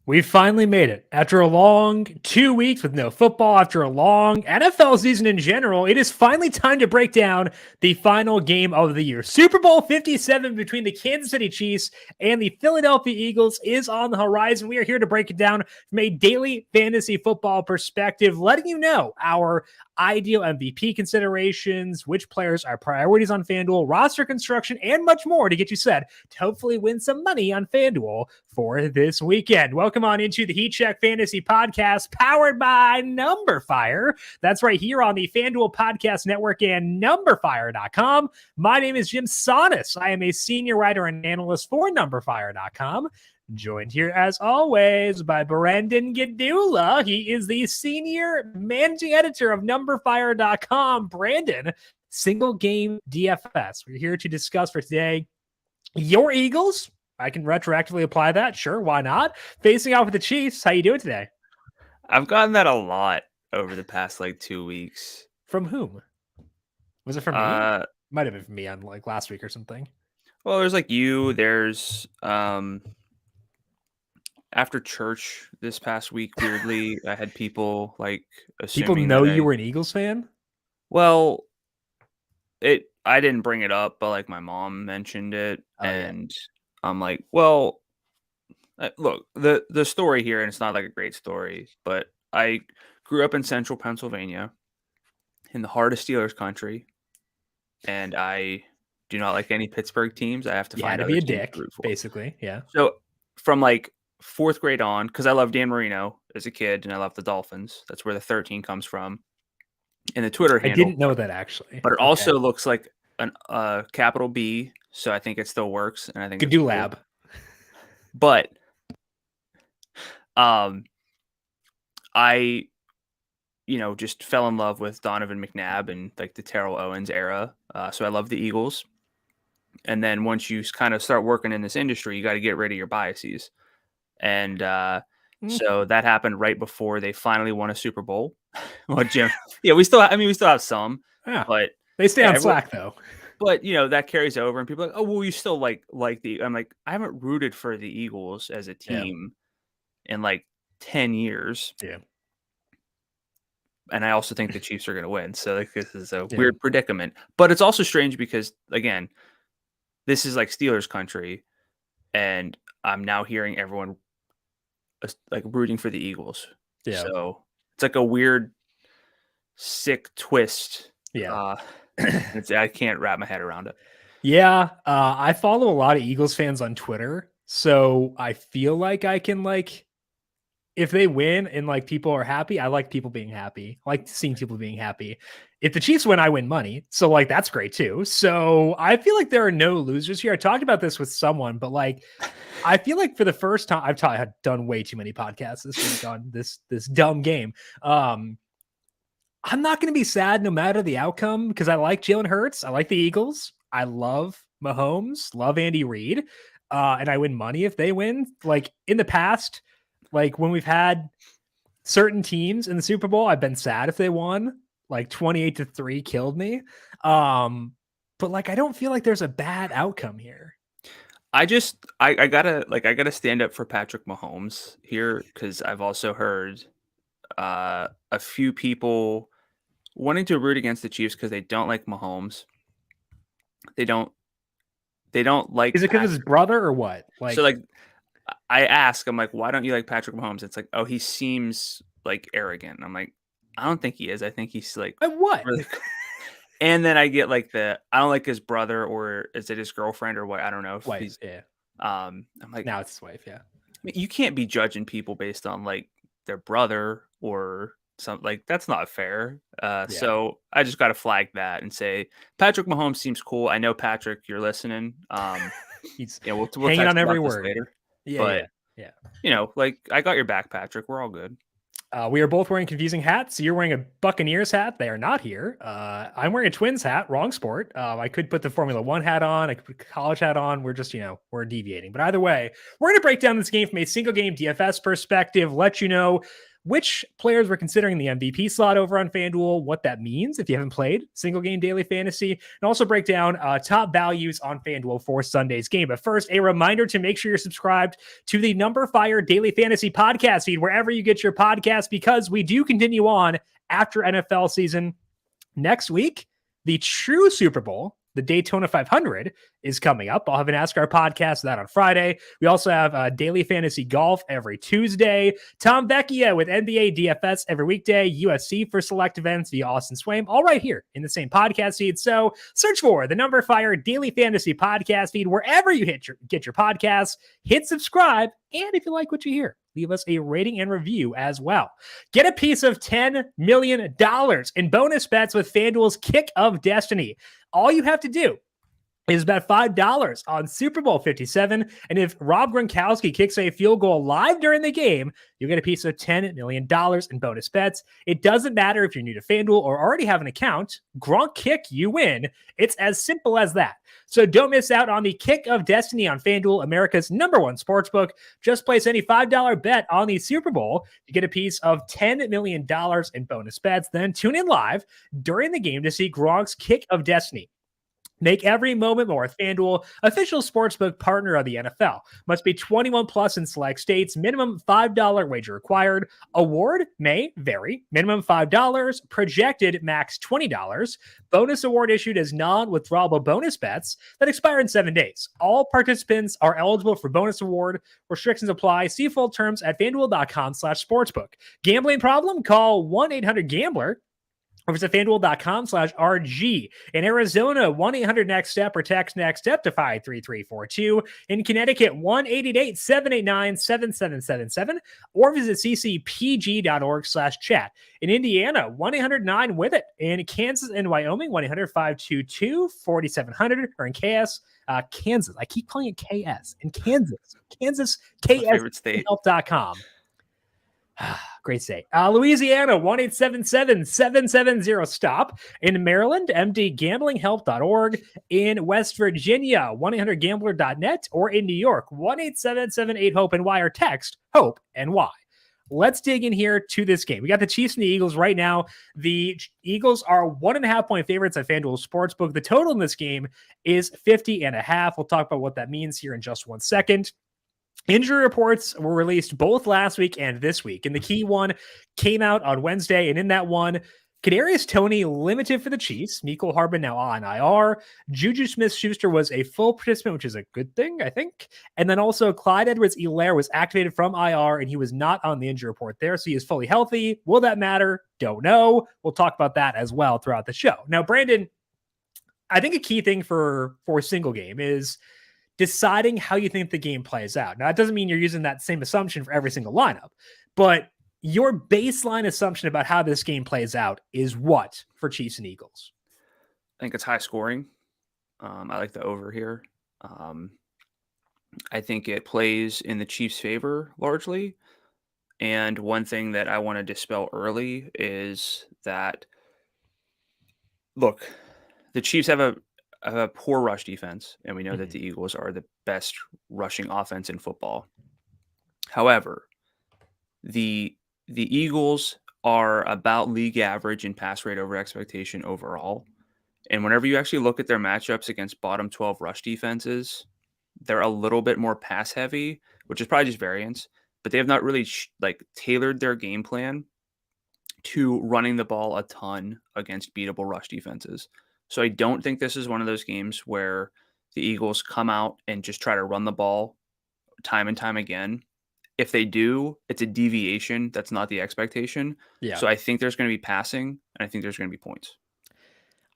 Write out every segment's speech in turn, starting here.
We finally made it. After a long 2 weeks with no football, after a long NFL season in general, it is finally time to break down the final game of the year. Super Bowl 57 between the Kansas City Chiefs and the Philadelphia Eagles is on the horizon. We are here to break it down from a daily fantasy football perspective, letting you know our ideal MVP considerations, which players are priorities on FanDuel, roster construction, and much more to get you set to hopefully win some money on FanDuel for this weekend. Welcome on into the Heat Check Fantasy Podcast, powered by numberFire. That's right here on the FanDuel Podcast Network and numberFire.com. My name is Jim Sonis. I am a senior writer and analyst for numberFire.com. Joined here, as always, by Brandon Gdula. He is the senior managing editor of numberFire.com. Brandon, single game DFS. We're here to discuss for today your Eagles. I can retroactively apply that. Sure, why not? Facing off with the Chiefs. How you doing today? I've gotten that a lot over the past 2 weeks. From whom? Was it from me? Might have been from me on last week or something. Well, there's you. There's after church this past week, weirdly, I had people assuming people know you were an Eagles fan. Well, I didn't bring it up, but my mom mentioned it, and I'm like, well, look, the story here, and it's not a great story, but I grew up in central Pennsylvania, in the heart of Steelers country, and I do not like any Pittsburgh teams. I have to find to be a dick, basically. Yeah. So from fourth grade on, because I loved Dan Marino as a kid, and I loved the Dolphins. That's where the 13 comes from. And the Twitter handle. I didn't know that, actually. But it also looks like an capital B, so I think it still works. And I think Gdula. Cool. But I just fell in love with Donovan McNabb and the Terrell Owens era. So I love the Eagles. And then once you kind of start working in this industry, you got to get rid of your biases. And so that happened right before they finally won a Super Bowl. Well, Jim, we still have some, but they stay on Slack though. But that carries over, and people are like, oh, well, you still like the. I'm like, I haven't rooted for the Eagles as a team in 10 years. Yeah. And I also think the Chiefs are going to win. So this is a weird predicament, but it's also strange because again, this is Steelers country, and I'm now hearing everyone rooting for the Eagles. Yeah. So it's a weird, sick twist. Yeah. I can't wrap my head around it. Yeah. I follow a lot of Eagles fans on Twitter. So I feel like I can if they win and people are happy, I like people being happy. I like seeing people being happy. If the Chiefs win, I win money. So that's great too. So I feel like there are no losers here. I talked about this with someone, but I feel like for the first time, I've done way too many podcasts this week on this dumb game. I'm not going to be sad no matter the outcome because I like Jalen Hurts. I like the Eagles. I love Mahomes, love Andy Reid. And I win money if they win. In the past, when we've had certain teams in the Super Bowl, I've been sad if they won. 28-3 killed me. But I don't feel like there's a bad outcome here. I gotta stand up for Patrick Mahomes here because I've also heard a few people wanting to root against the Chiefs because they don't like Mahomes. They don't like. Is it because of his brother or what? I ask, I'm like, why don't you like Patrick Mahomes? It's oh, he seems arrogant. I'm like, I don't think he is. I think he's what? Really... And then I get I don't like his brother, or is it his girlfriend or what? I don't know. If wife, he's, yeah. I'm like, now it's his wife. Yeah. You can't be judging people based on their brother or something. That's not fair. So I just got to flag that and say Patrick Mahomes seems cool. I know Patrick, you're listening. He's we'll hanging on every word later. Yeah. I got your back, Patrick. We're all good. We are both wearing confusing hats. You're wearing a Buccaneers hat. They are not here. I'm wearing a Twins hat. Wrong sport. I could put the Formula One hat on. I could put a college hat on. We're just, we're deviating. But either way, we're going to break down this game from a single game DFS perspective, let you know which players we're considering the MVP slot over on FanDuel, what that means if you haven't played single game daily fantasy, and also break down top values on FanDuel for Sunday's game. But first, a reminder to make sure you're subscribed to the numberFire Daily Fantasy podcast feed, wherever you get your podcast, because we do continue on after NFL season. Next week, the true Super Bowl, the Daytona 500, is coming up. I'll have an Ask Our podcast that on Friday. We also have daily fantasy golf every Tuesday. Tom Vecchia with NBA DFS every weekday. UFC for select events via Austin Swaim, all right here in the same podcast feed. So search for the numberFire Daily Fantasy podcast feed wherever you get your podcasts. Hit subscribe, and if you like what you hear, leave us a rating and review as well. Get a piece of $10 million in bonus bets with FanDuel's Kick of Destiny. All you have to do is bet $5 on Super Bowl 57. And if Rob Gronkowski kicks a field goal live during the game, you'll get a piece of $10 million in bonus bets. It doesn't matter if you're new to FanDuel or already have an account. Gronk kick, you win. It's as simple as that. So don't miss out on the Kick of Destiny on FanDuel, America's #1 sportsbook. Just place any $5 bet on the Super Bowl to get a piece of $10 million in bonus bets. Then tune in live during the game to see Gronk's Kick of Destiny. Make every moment more with FanDuel, official sportsbook partner of the NFL. Must be 21 plus in select states. Minimum $5 wager required. Award may vary. Minimum $5. Projected max $20. Bonus award issued as non-withdrawable bonus bets that expire in 7 days. All participants are eligible for bonus award. Restrictions apply. See full terms at FanDuel.com/sportsbook. Gambling problem? Call 1-800-GAMBLER. Or visit FanDuel.com/RG. In Arizona, 1-800-NEXT-STEP or text NEXT STEP to 53342. In Connecticut, 1-888-789-7777 or visit ccpg.org/chat. In Indiana, 1-800-9-WITH-IT. In Kansas and Wyoming, 1-800-522-4700. Or in Kansas, I keep calling it KS. In Kansas, KS-help.com. Great state. Louisiana, 1-877-770-STOP. In Maryland, mdgamblinghelp.org. In West Virginia, 1-800-GAMBLER.net. Or in New York, 1-877-8-HOPE-NY or text HOPE-NY. Let's dig in here to this game. We got the Chiefs and the Eagles right now. The Eagles are 1.5-point favorites at FanDuel Sportsbook. The total in this game is 50.5. We'll talk about what that means here in just 1 second. Injury reports were released both last week and this week, and the key one came out on Wednesday, and in that one, Kadarius Toney limited for the Chiefs. Mecole Hardman now on IR. Juju Smith-Schuster was a full participant, which is a good thing, I think. And then also Clyde Edwards-Helaire was activated from IR, and he was not on the injury report there, so he is fully healthy. Will that matter? Don't know. We'll talk about that as well throughout the show. Now, Brandon, I think a key thing for a single game is deciding how you think the game plays out. Now, it doesn't mean you're using that same assumption for every single lineup, but your baseline assumption about how this game plays out is what for Chiefs and Eagles? I think it's high scoring. I like the over here. I think it plays in the Chiefs' favor largely. And one thing that I want to dispel early is that, look, the Chiefs have a poor rush defense, and we know that the Eagles are the best rushing offense in football. However, the Eagles are about league average in pass rate over expectation overall. And whenever you actually look at their matchups against bottom 12 rush defenses, they're a little bit more pass heavy, which is probably just variance, but they have not really tailored their game plan to running the ball a ton against beatable rush defenses. So I don't think this is one of those games where the Eagles come out and just try to run the ball time and time again. If they do, it's a deviation. That's not the expectation. Yeah. So I think there's going to be passing, and I think there's going to be points.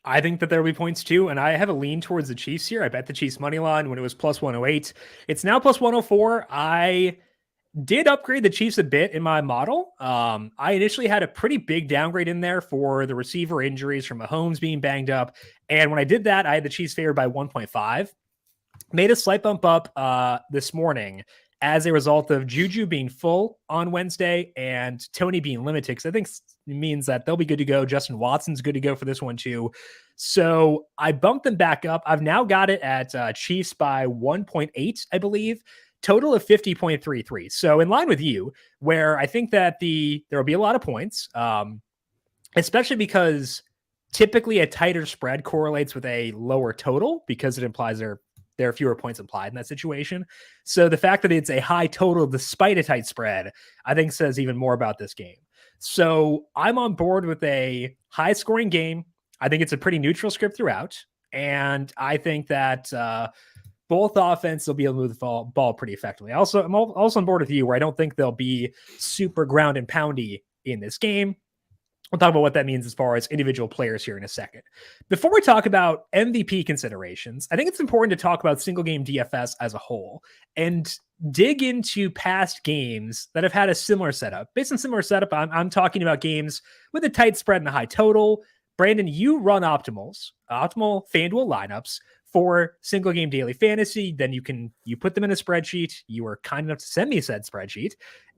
I think that there will be points too, and I have a lean towards the Chiefs here. I bet the Chiefs money line when it was plus 108. It's now plus 104. I did upgrade the Chiefs a bit in my model. I initially had a pretty big downgrade in there for the receiver injuries from Mahomes being banged up. And when I did that, I had the Chiefs favored by 1.5. Made a slight bump up this morning as a result of Juju being full on Wednesday and Toney being limited, because I think it means that they'll be good to go. Justin Watson's good to go for this one too. So I bumped them back up. I've now got it at Chiefs by 1.8, I believe. total of 50.33. So in line with you, where I think that there will be a lot of points, especially because typically a tighter spread correlates with a lower total because it implies there are fewer points implied in that situation. So the fact that it's a high total despite a tight spread, I think says even more about this game. So I'm on board with a high scoring game. I think it's a pretty neutral script throughout. And I think that both offense will be able to move the ball pretty effectively. I'm also on board with you where I don't think they'll be super ground and poundy in this game. We'll talk about what that means as far as individual players here in a second. Before we talk about MVP considerations, I think it's important to talk about single game DFS as a whole and dig into past games that have had a similar setup. Based on similar setup, I'm talking about games with a tight spread and a high total. Brandon, you run optimal FanDuel lineups for single game daily fantasy. Then you put them in a spreadsheet. You were kind enough to send me said spreadsheet,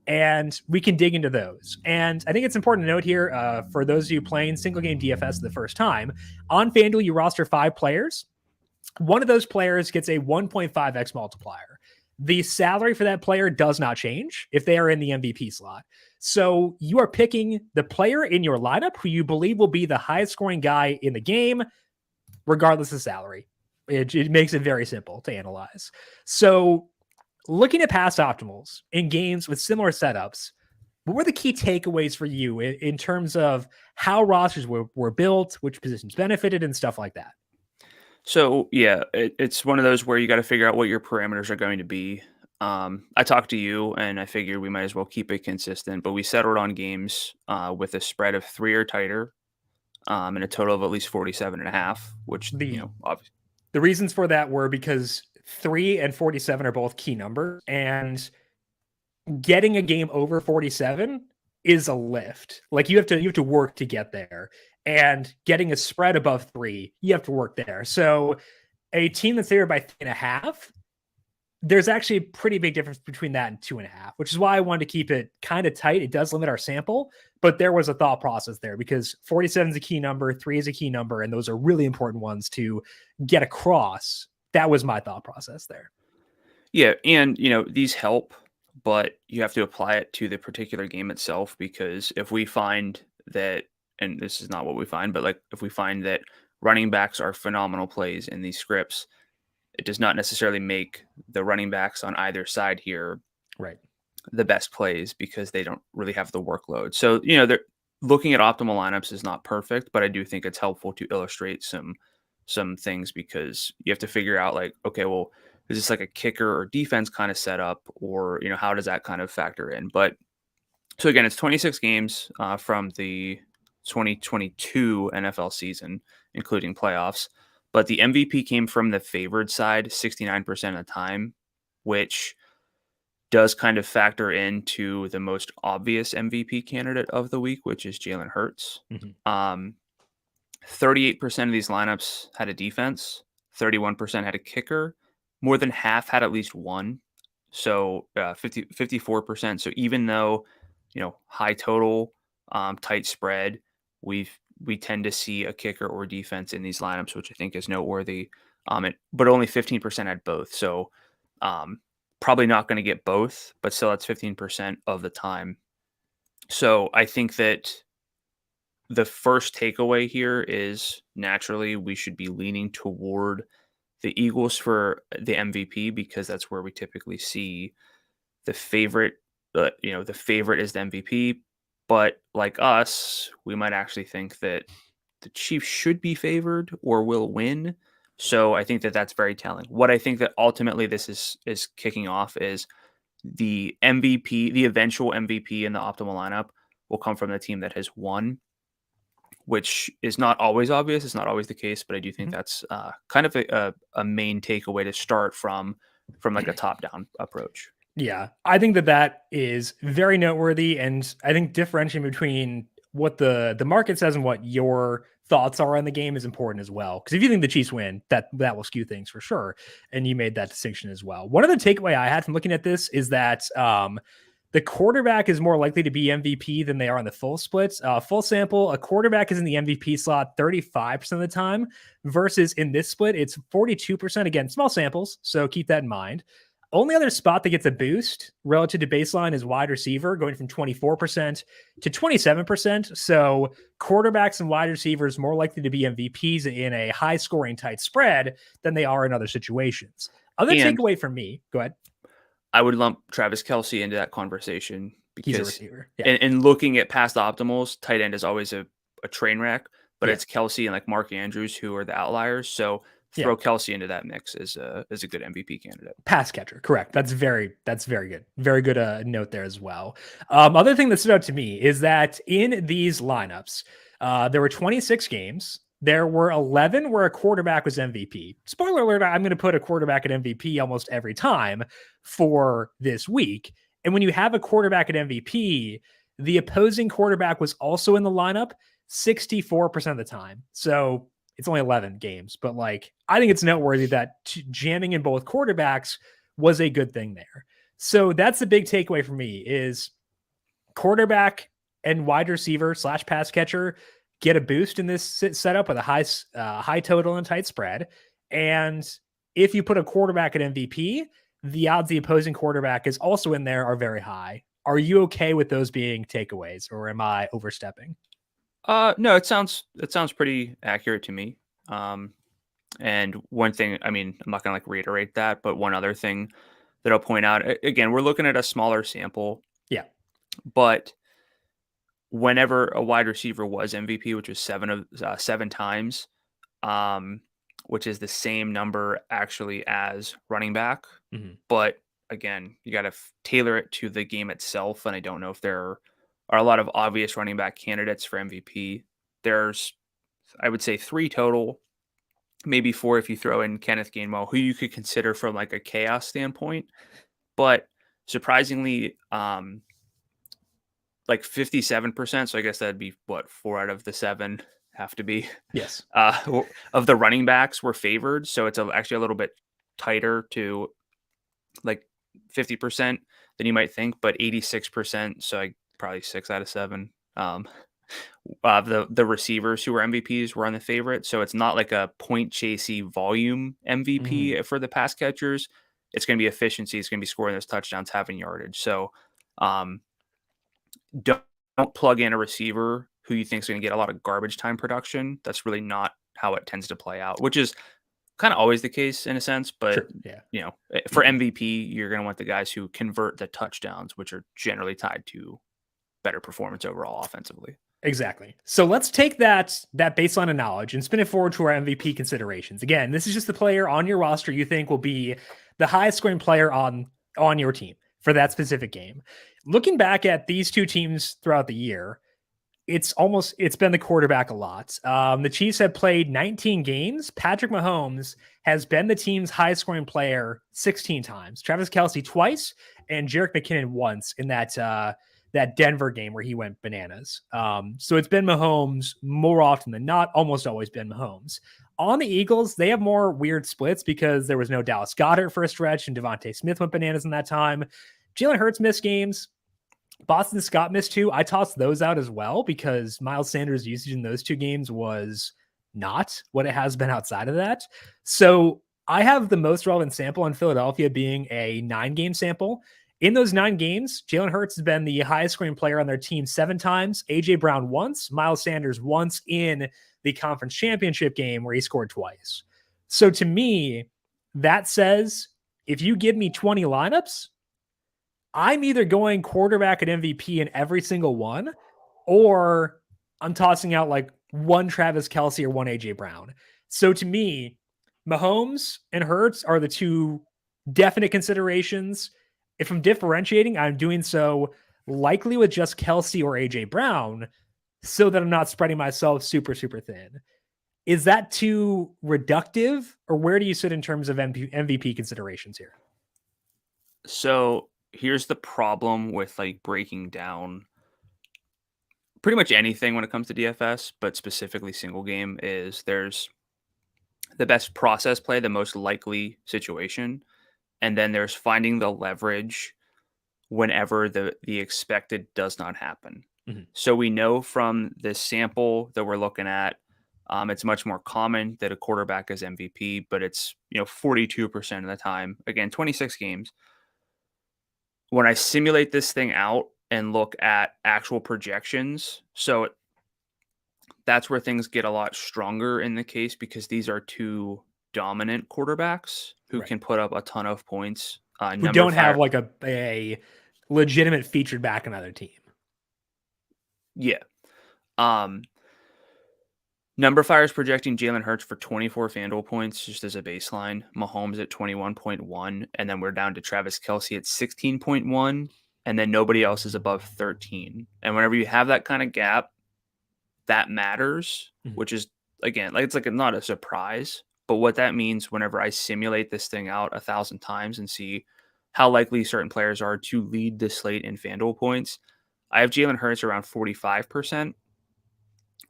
and we can dig into those. And I think it's important to note here, for those of you playing single game DFS the first time, on FanDuel, you roster 5 players. One of those players gets a 1.5x multiplier. The salary for that player does not change if they are in the MVP slot. So you are picking the player in your lineup who you believe will be the highest scoring guy in the game, regardless of salary. It makes it very simple to analyze. So looking at past optimals in games with similar setups, what were the key takeaways for you in terms of how rosters were built, which positions benefited, and stuff like that? So yeah, it's one of those where you got to figure out what your parameters are going to be. I talked to you and I figured we might as well keep it consistent, but we settled on games with a spread of 3 or tighter, and a total of at least 47.5, which, obviously. The reasons for that were because 3 and 47 are both key numbers, and getting a game over 47 is a lift. Like you have to work to get there, and getting a spread above 3, you have to work there. So a team that's favored by 3.5, there's actually a pretty big difference between that and 2.5, which is why I wanted to keep it kind of tight. It does limit our sample, but there was a thought process there because 47 is a key number, 3 is a key number, and those are really important ones to get across. That was my thought process there. Yeah, and these help, but you have to apply it to the particular game itself, because if we find that, and this is not what we find, but like if we find that running backs are phenomenal plays in these scripts, it does not necessarily make the running backs on either side here the best plays because they don't really have the workload. So, they're looking at optimal lineups is not perfect, but I do think it's helpful to illustrate some things, because you have to figure out like, okay, well, is this like a kicker or defense kind of setup, or, how does that kind of factor in? But so again, it's 26 games from the 2022 NFL season, including playoffs. But the MVP came from the favored side 69% of the time, which does kind of factor into the most obvious MVP candidate of the week, which is Jalen Hurts. 38% of these lineups had a defense, 31% had a kicker, more than half had at least one. So 54%. So even though, high total, tight spread, we tend to see a kicker or defense in these lineups, which I think is noteworthy. But only 15% had both. So probably not going to get both, but still that's 15% of the time. So I think that the first takeaway here is naturally we should be leaning toward the Eagles for the MVP, because that's where we typically see the favorite. The favorite is the MVP. But like us, we might actually think that the Chiefs should be favored or will win. So I think that that's very telling. What I think that ultimately this is kicking off is the MVP, the eventual MVP in the optimal lineup will come from the team that has won, which is not always obvious. It's not always the case, but I do think that's kind of a main takeaway to start from like a top-down approach. Yeah, I think that is very noteworthy, and I think differentiating between what the market says and what your thoughts are on the game is important as well. Because if you think the Chiefs win, that will skew things for sure, and you made that distinction as well. One of the takeaway I had from looking at this is that the quarterback is more likely to be MVP than they are on the full splits. Full sample, a quarterback is in the MVP slot 35% of the time, versus in this split, it's 42%. Again, small samples, so keep that in mind. Only other spot that gets a boost relative to baseline is wide receiver, going from 24% to 27%. So quarterbacks and wide receivers more likely to be MVPs in a high scoring tight spread than they are in other situations. Other And takeaway from me, go ahead. I would lump Travis Kelce into that conversation He's a because receiver. Yeah. in looking at past optimals, tight end is always a train wreck, but Yeah. it's Kelce and like Mark Andrews who are the outliers. So throw Kelce into that mix is a good MVP candidate. Pass catcher, correct. That's very good. Very good note there as well. Other thing that stood out to me is that in these lineups, there were 26 games. There were 11 where a quarterback was MVP. Spoiler alert, I'm going to put a quarterback at MVP almost every time for this week. And when you have a quarterback at MVP, the opposing quarterback was also in the lineup 64% of the time. So it's only 11 games, but like, I think it's noteworthy that jamming in both quarterbacks was a good thing there. So that's the big takeaway for me is quarterback and wide receiver / pass catcher get a boost in this setup with a high total and tight spread. And if you put a quarterback at MVP, the odds the opposing quarterback is also in there are very high. Are you okay with those being takeaways, or am I overstepping? No, it sounds pretty accurate to me. And one thing, I mean, I'm not gonna like reiterate that, but one other thing that I'll point out, again, we're looking at a smaller sample. Yeah. But whenever a wide receiver was MVP, which was 7 times, which is the same number actually as running back. Mm-hmm. But again, you got to tailor it to the game itself. And I don't know if there are a lot of obvious running back candidates for MVP. There's, I would say, 3 total, maybe 4 if you throw in Kenneth Gainwell, who you could consider from like a chaos standpoint. But surprisingly, like 57%. So I guess that'd be what, 4 out of the 7 have to be. Yes. Of the running backs were favored. So it's actually a little bit tighter to like 50% than you might think, but 86%. So probably 6 out of 7. The receivers who were MVPs were on the favorite. So it's not like a point chasey volume MVP for the pass catchers. It's going to be efficiency. It's going to be scoring those touchdowns, having yardage. So don't plug in a receiver who you think is going to get a lot of garbage time production. That's really not how it tends to play out, which is kind of always the case in a sense. But, sure. Yeah. You know, for MVP, you're going to want the guys who convert the touchdowns, which are generally tied to better performance overall offensively. Exactly. So let's take that baseline of knowledge and spin it forward to our MVP considerations. Again, this is just the player on your roster you think will be the highest scoring player on your team for that specific game. Looking back at these two teams throughout the year, it's been the quarterback a lot. The Chiefs have played 19 games. Patrick Mahomes has been the team's highest scoring player 16 times. Travis Kelce twice and Jerick McKinnon once in that Denver game where he went bananas. So it's been Mahomes more often than not, almost always been Mahomes. On the Eagles, they have more weird splits because there was no Dallas Goedert for a stretch and Devontae Smith went bananas in that time. Jalen Hurts missed games. Boston Scott missed 2. I tossed those out as well because Miles Sanders' usage in those 2 games was not what it has been outside of that. So I have the most relevant sample in Philadelphia being a 9-game sample. In those 9 games, Jalen Hurts has been the highest scoring player on their team 7 times, A.J. Brown once, Miles Sanders once in the conference championship game where he scored twice. So to me, that says if you give me 20 lineups, I'm either going quarterback at MVP in every single one, or I'm tossing out like one Travis Kelce or one A.J. Brown. So to me, Mahomes and Hurts are the 2 definite considerations. If I'm differentiating, I'm doing so likely with just Kelce or A.J. Brown so that I'm not spreading myself super, super thin. Is that too reductive, or where do you sit in terms of MVP considerations here? So here's the problem with like breaking down pretty much anything when it comes to DFS, but specifically single game, is there's the best process play, the most likely situation. And then there's finding the leverage whenever the expected does not happen. Mm-hmm. So we know from this sample that we're looking at, It's much more common that a quarterback is MVP, but it's 42% of the time. Again, 26 games. When I simulate this thing out and look at actual projections, so that's where things get a lot stronger in the case because these are two dominant quarterbacks who Right. can put up a ton of points. Who don't have like a legitimate featured back on another team. Yeah. numberFire is projecting Jalen Hurts for 24 FanDuel points just as a baseline. Mahomes at 21.1, and then we're down to Travis Kelce at 16.1, and then nobody else is above 13. And whenever you have that kind of gap, that matters, which is, again, like it's like not a surprise, but what that means whenever I simulate this thing out 1,000 times and see how likely certain players are to lead the slate in FanDuel points, I have Jalen Hurts around 45%,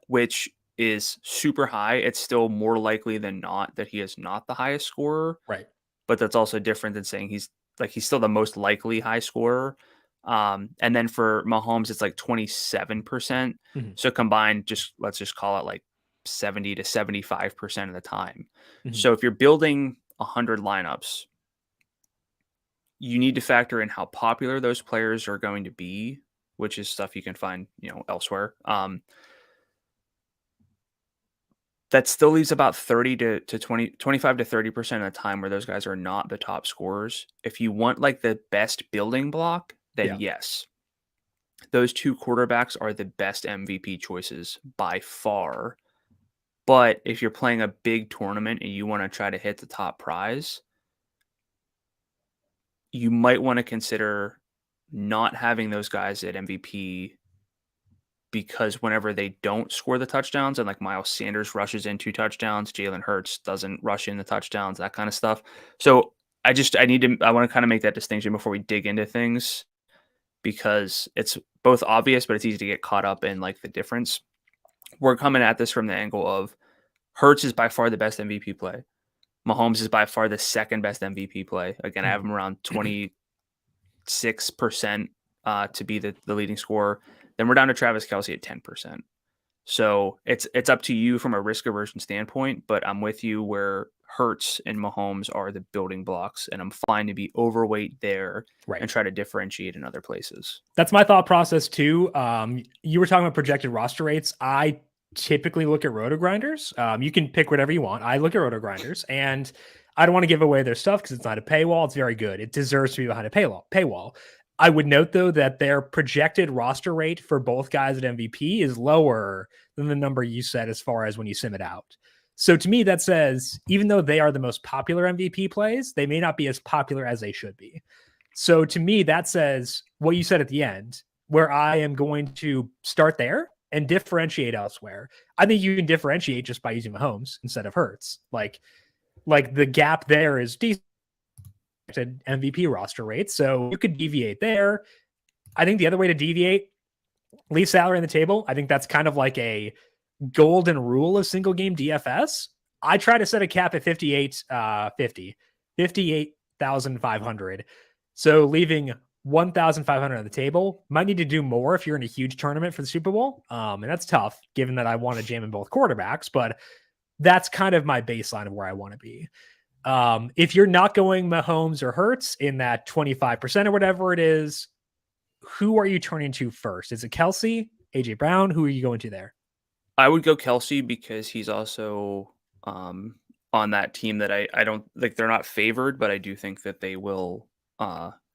which is super high. It's still more likely than not that he is not the highest scorer. Right. But that's also different than saying he's still the most likely high scorer. And then for Mahomes, it's like 27%. So combined, let's just call it like 70 to 75% of the time. So if you're building 100 lineups, you need to factor in how popular those players are going to be, which is stuff you can find, elsewhere. That still leaves about 30 to 20, 25 to 30% of the time where those guys are not the top scorers. If you want like the best building block, then yes, those two quarterbacks are the best MVP choices by far. But if you're playing a big tournament and you want to try to hit the top prize, you might want to consider not having those guys at MVP, because whenever they don't score the touchdowns and like Miles Sanders rushes in 2 touchdowns, Jalen Hurts doesn't rush in the touchdowns, that kind of stuff. So I want to kind of make that distinction before we dig into things, because it's both obvious, but it's easy to get caught up in like the difference. We're coming at this from the angle of Hurts is by far the best MVP play. Mahomes is by far the second best MVP play. Again, I have him around 26% to be the leading scorer. Then we're down to Travis Kelce at 10%. So it's up to you from a risk aversion standpoint, but I'm with you where Hurts and Mahomes are the building blocks, and I'm fine to be overweight there and try to differentiate in other places. That's my thought process too. You were talking about projected roster rates. I typically look at Roto Grinders. You can pick whatever you want. I look at Roto Grinders, and I don't want to give away their stuff because it's not a paywall. It's very good. It deserves to be behind a paywall. I would note, though, that their projected roster rate for both guys at MVP is lower than the number you said as far as when you sim it out. So to me, that says even though they are the most popular MVP plays, they may not be as popular as they should be. So to me, that says what you said at the end, where I am going to start there and differentiate elsewhere. I think you can differentiate just by using Mahomes instead of Hurts. Like the gap there is decent. MVP roster rate, so you could deviate there. I think the other way to deviate, leave salary on the table. I think that's kind of like a golden rule of single game DFS. I try to set a cap at 58,500. So leaving 1,500 on the table. Might need to do more if you're in a huge tournament for the Super Bowl. And that's tough given that I want to jam in both quarterbacks, but that's kind of my baseline of where I want to be. If you're not going Mahomes or Hurts in that 25% or whatever it is, who are you turning to first? Is it Kelce, AJ Brown? Who are you going to there? I would go Kelce because he's also on that team that I don't like. They're not favored, but I do think that they will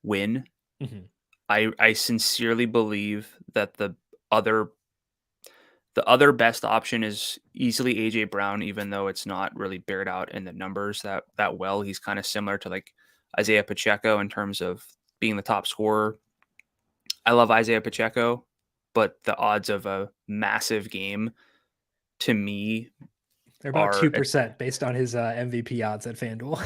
win. I sincerely believe that the other best option is easily AJ Brown, even though it's not really bared out in the numbers that well. He's kind of similar to like Isaiah Pacheco in terms of being the top scorer. I love Isaiah Pacheco, but the odds of a massive game to me they're about 2% based on his MVP odds at FanDuel.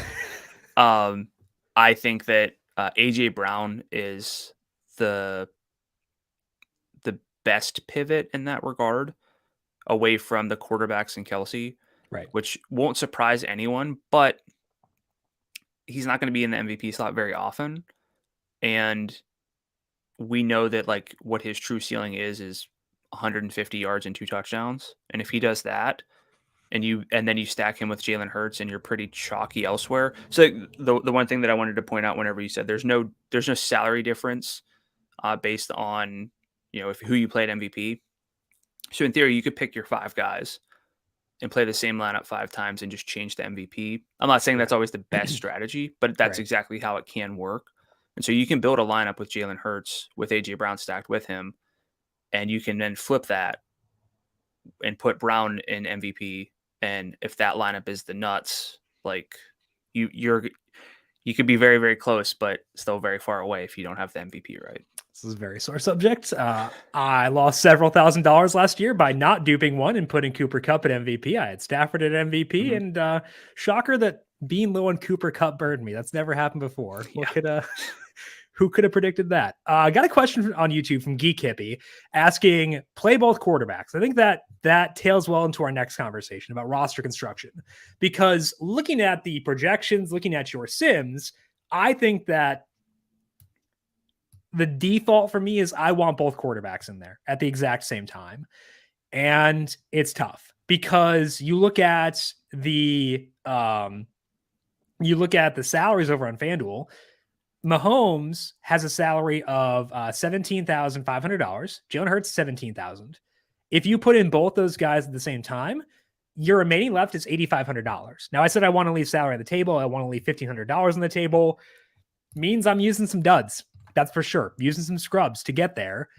I think that AJ Brown is the best pivot in that regard, away from the quarterbacks and Kelce, right? Which won't surprise anyone, but he's not going to be in the MVP slot very often. And we know that like what his true ceiling is 150 yards and 2 touchdowns. And if he does that, and then you stack him with Jalen Hurts, and you're pretty chalky elsewhere. So the one thing that I wanted to point out whenever you said there's no salary difference based on who you played MVP. So in theory, you could pick your 5 guys and play the same lineup 5 times and just change the MVP. I'm not saying that's always the best strategy, but that's exactly how it can work. And so you can build a lineup with Jalen Hurts with AJ Brown stacked with him, and you can then flip that and put Brown in MVP. And if that lineup is the nuts, like you could be very, very close, but still very far away if you don't have the MVP right. This is a very sore subject. I lost several $1,000s last year by not duping one and putting Cooper Kupp at MVP. I had Stafford at MVP, and shocker that being low on Cooper Kupp burned me. That's never happened before. Yeah. Who could have predicted that? I got a question on YouTube from Geek Hippie asking, play both quarterbacks. I think that tails well into our next conversation about roster construction, because looking at the projections, looking at your sims, I think that the default for me is I want both quarterbacks in there at the exact same time. And it's tough because you look at the salaries over on FanDuel. Mahomes has a salary of $17,500. Jalen Hurts $17,000. If you put in both those guys at the same time, your remaining left is $8,500. Now I said I want to leave salary on the table. I want to leave $1,500 on the table. Means I'm using some duds. That's for sure. Using some scrubs to get there.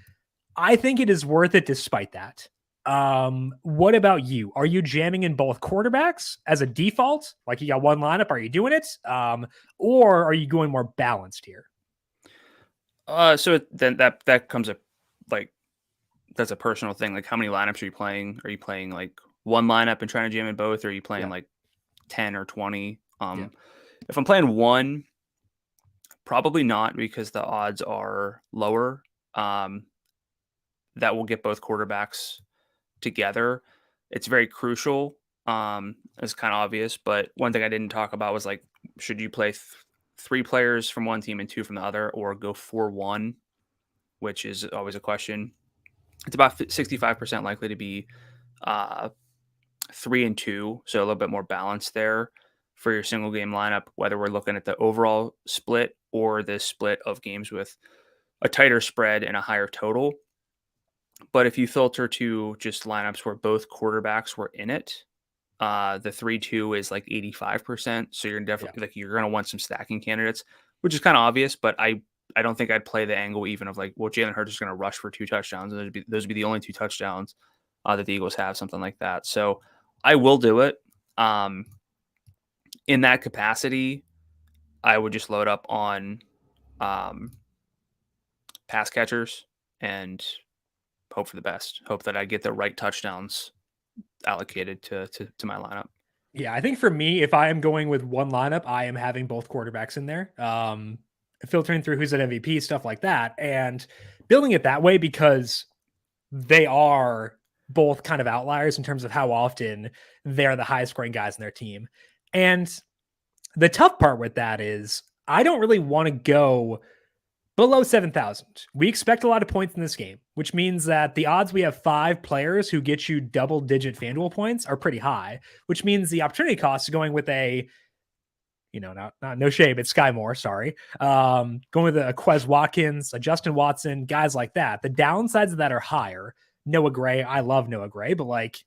I think it is worth it despite that. What about you? Are you jamming in both quarterbacks as a default? Like you got one lineup, are you doing it? Or are you going more balanced here? So then that comes up, like, that's a personal thing. Like, how many lineups are you playing? Are you playing like one lineup and trying to jam in both? Or are you playing like 10 or 20? If I'm playing one, probably not, because the odds are lower. That will get both quarterbacks together. It's very crucial. It's kind of obvious, but one thing I didn't talk about was, like, should you play 3 players from one team and 2 from the other, or go 4-1, which is always a question. It's about 65% likely to be 3 and 2, so a little bit more balanced there for your single game lineup, whether we're looking at the overall split or the split of games with a tighter spread and a higher total. But if you filter to just lineups where both quarterbacks were in it, the 3-2 is like 85%. So you're definitely like, you're going to want some stacking candidates, which is kind of obvious, but I don't think I'd play the angle even of like, well, Jalen Hurts is going to rush for 2 touchdowns, and those would be the only 2 touchdowns that the Eagles have, something like that. So I will do it. In that capacity, I would just load up on pass catchers and hope for the best. Hope that I get the right touchdowns allocated to my lineup. Yeah, I think for me, if I am going with one lineup, I am having both quarterbacks in there, filtering through who's at MVP, stuff like that, and building it that way, because they are both kind of outliers in terms of how often they're the highest scoring guys in their team. And the tough part with that is I don't really want to go below 7,000. We expect a lot of points in this game, which means that the odds we have 5 players who get you double-digit FanDuel points are pretty high, which means the opportunity cost is going with a, no shade, but Sky Moore, sorry. Going with a Quez Watkins, a Justin Watson, guys like that. The downsides of that are higher. Noah Gray, I love Noah Gray, but like,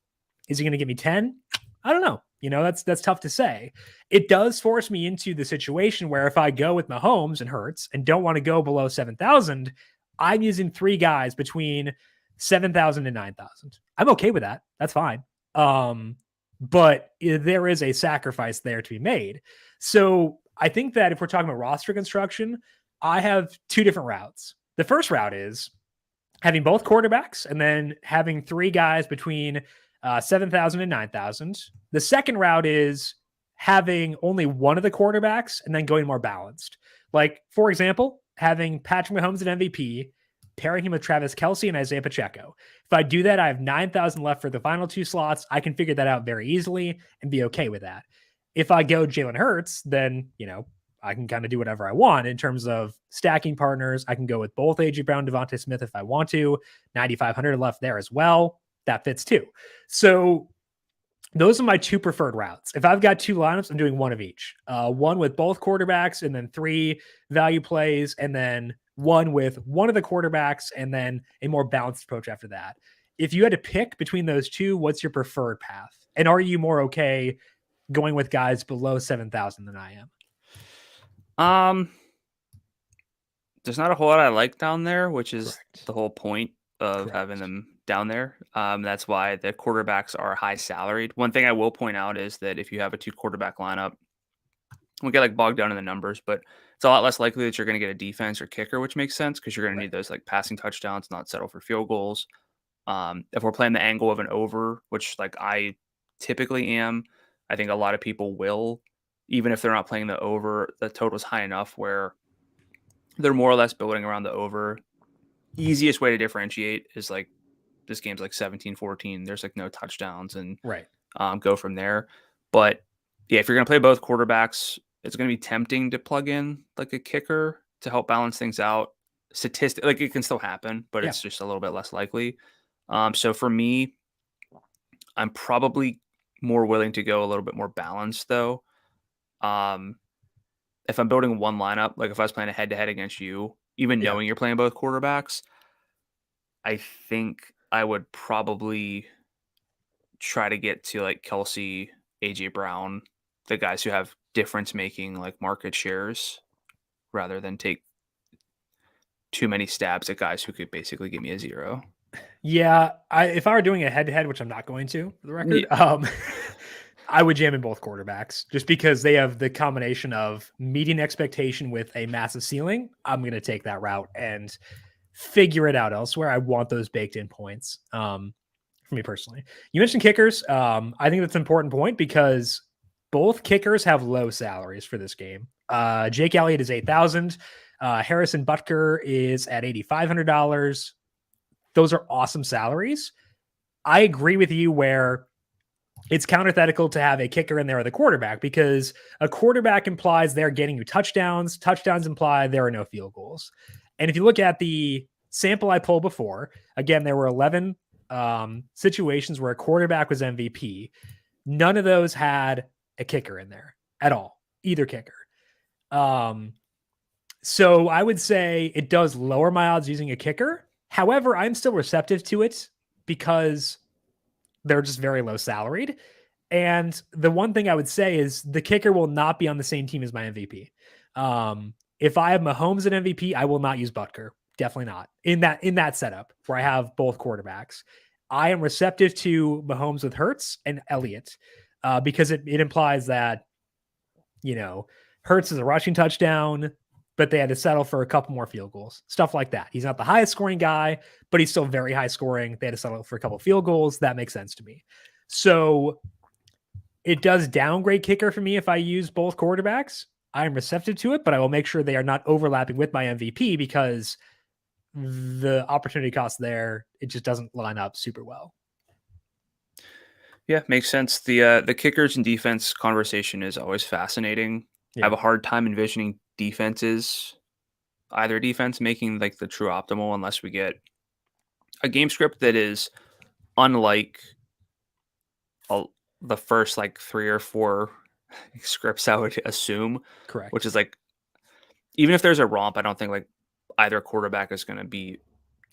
is he going to give me 10? I don't know. That's tough to say. It does force me into the situation where if I go with Mahomes and Hurts and don't want to go below 7,000, I'm using 3 guys between 7,000 and 9,000. I'm okay with that. That's fine. But there is a sacrifice there to be made. So I think that if we're talking about roster construction, I have 2 different routes. The first route is having both quarterbacks and then having 3 guys between 7,000 and 9,000. The second route is having only one of the quarterbacks and then going more balanced. Like, for example, having Patrick Mahomes at MVP, pairing him with Travis Kelce and Isaiah Pacheco. If I do that, I have 9,000 left for the final 2 slots. I can figure that out very easily and be okay with that. If I go Jalen Hurts, then, I can kind of do whatever I want in terms of stacking partners. I can go with both A.J. Brown, Devontae Smith if I want to. 9,500 left there as well. That fits too. So those are my two preferred routes. If I've got two lineups, I'm doing one of each. One with both quarterbacks, and then 3 value plays, and then one with one of the quarterbacks, and then a more balanced approach after that. If you had to pick between those two, what's your preferred path? And are you more okay going with guys below 7,000 than I am? There's not a whole lot I like down there, which is Correct. the whole point of having them down there. That's why the quarterbacks are high salaried. One thing I will point out is that if you have a 2 quarterback lineup, we get like bogged down in the numbers, but it's a lot less likely that you're going to get a defense or kicker, which makes sense because you're going to need those like passing touchdowns, not settle for field goals. If we're playing the angle of an over, which like I typically am, I think a lot of people will, even if they're not playing the over, the total's high enough where they're more or less building around the over. Easiest way to differentiate is like this game's like 17-14. There's like no touchdowns and go from there. But yeah, if you're going to play both quarterbacks, it's going to be tempting to plug in like a kicker to help balance things out. Like it can still happen, but it's just a little bit less likely. So for me, I'm probably more willing to go a little bit more balanced though. If I'm building one lineup, like if I was playing a head-to-head against you, even knowing you're playing both quarterbacks, I think I would probably try to get to like Kelsey, AJ Brown, the guys who have difference-making like market shares, rather than take too many stabs at guys who could basically give me a 0. Yeah, if I were doing a head-to-head, which I'm not going to, for the record, I would jam in both quarterbacks just because they have the combination of meeting expectation with a massive ceiling. I'm going to take that route and figure it out elsewhere. I want those baked in points for me personally. You mentioned kickers. I think that's an important point because both kickers have low salaries for this game. Jake Elliott is $8,000. Harrison Butker is at $8,500. Those are awesome salaries. I agree with you where it's counterthetical to have a kicker in there or the quarterback because a quarterback implies they're getting you touchdowns. Touchdowns imply there are no field goals. And if you look at the sample I pulled before, again, there were 11 situations where a quarterback was MVP. None of those had a kicker in there at all, either kicker. So I would say it does lower my odds using a kicker. However, I'm still receptive to it because they're just very low salaried. And the one thing I would say is the kicker will not be on the same team as my MVP. If I have Mahomes at MVP, I will not use Butker. Definitely not in that setup where I have both quarterbacks. I am receptive to Mahomes with Hurts and Elliott because it implies that, Hurts is a rushing touchdown, but they had to settle for a couple more field goals, stuff like that. He's not the highest scoring guy, but he's still very high scoring. They had to settle for a couple field goals. That makes sense to me. So it does downgrade kicker for me if I use both quarterbacks. I'm receptive to it, but I will make sure they are not overlapping with my MVP because the opportunity cost there, it just doesn't line up super well. Yeah, makes sense. The kickers and defense conversation is always fascinating. I have a hard time envisioning either defense making like the true optimal unless we get a game script that is unlike the first like 3 or 4 scripts I would assume. Correct. Which is like, even if there's a romp, I don't think like either quarterback is going to be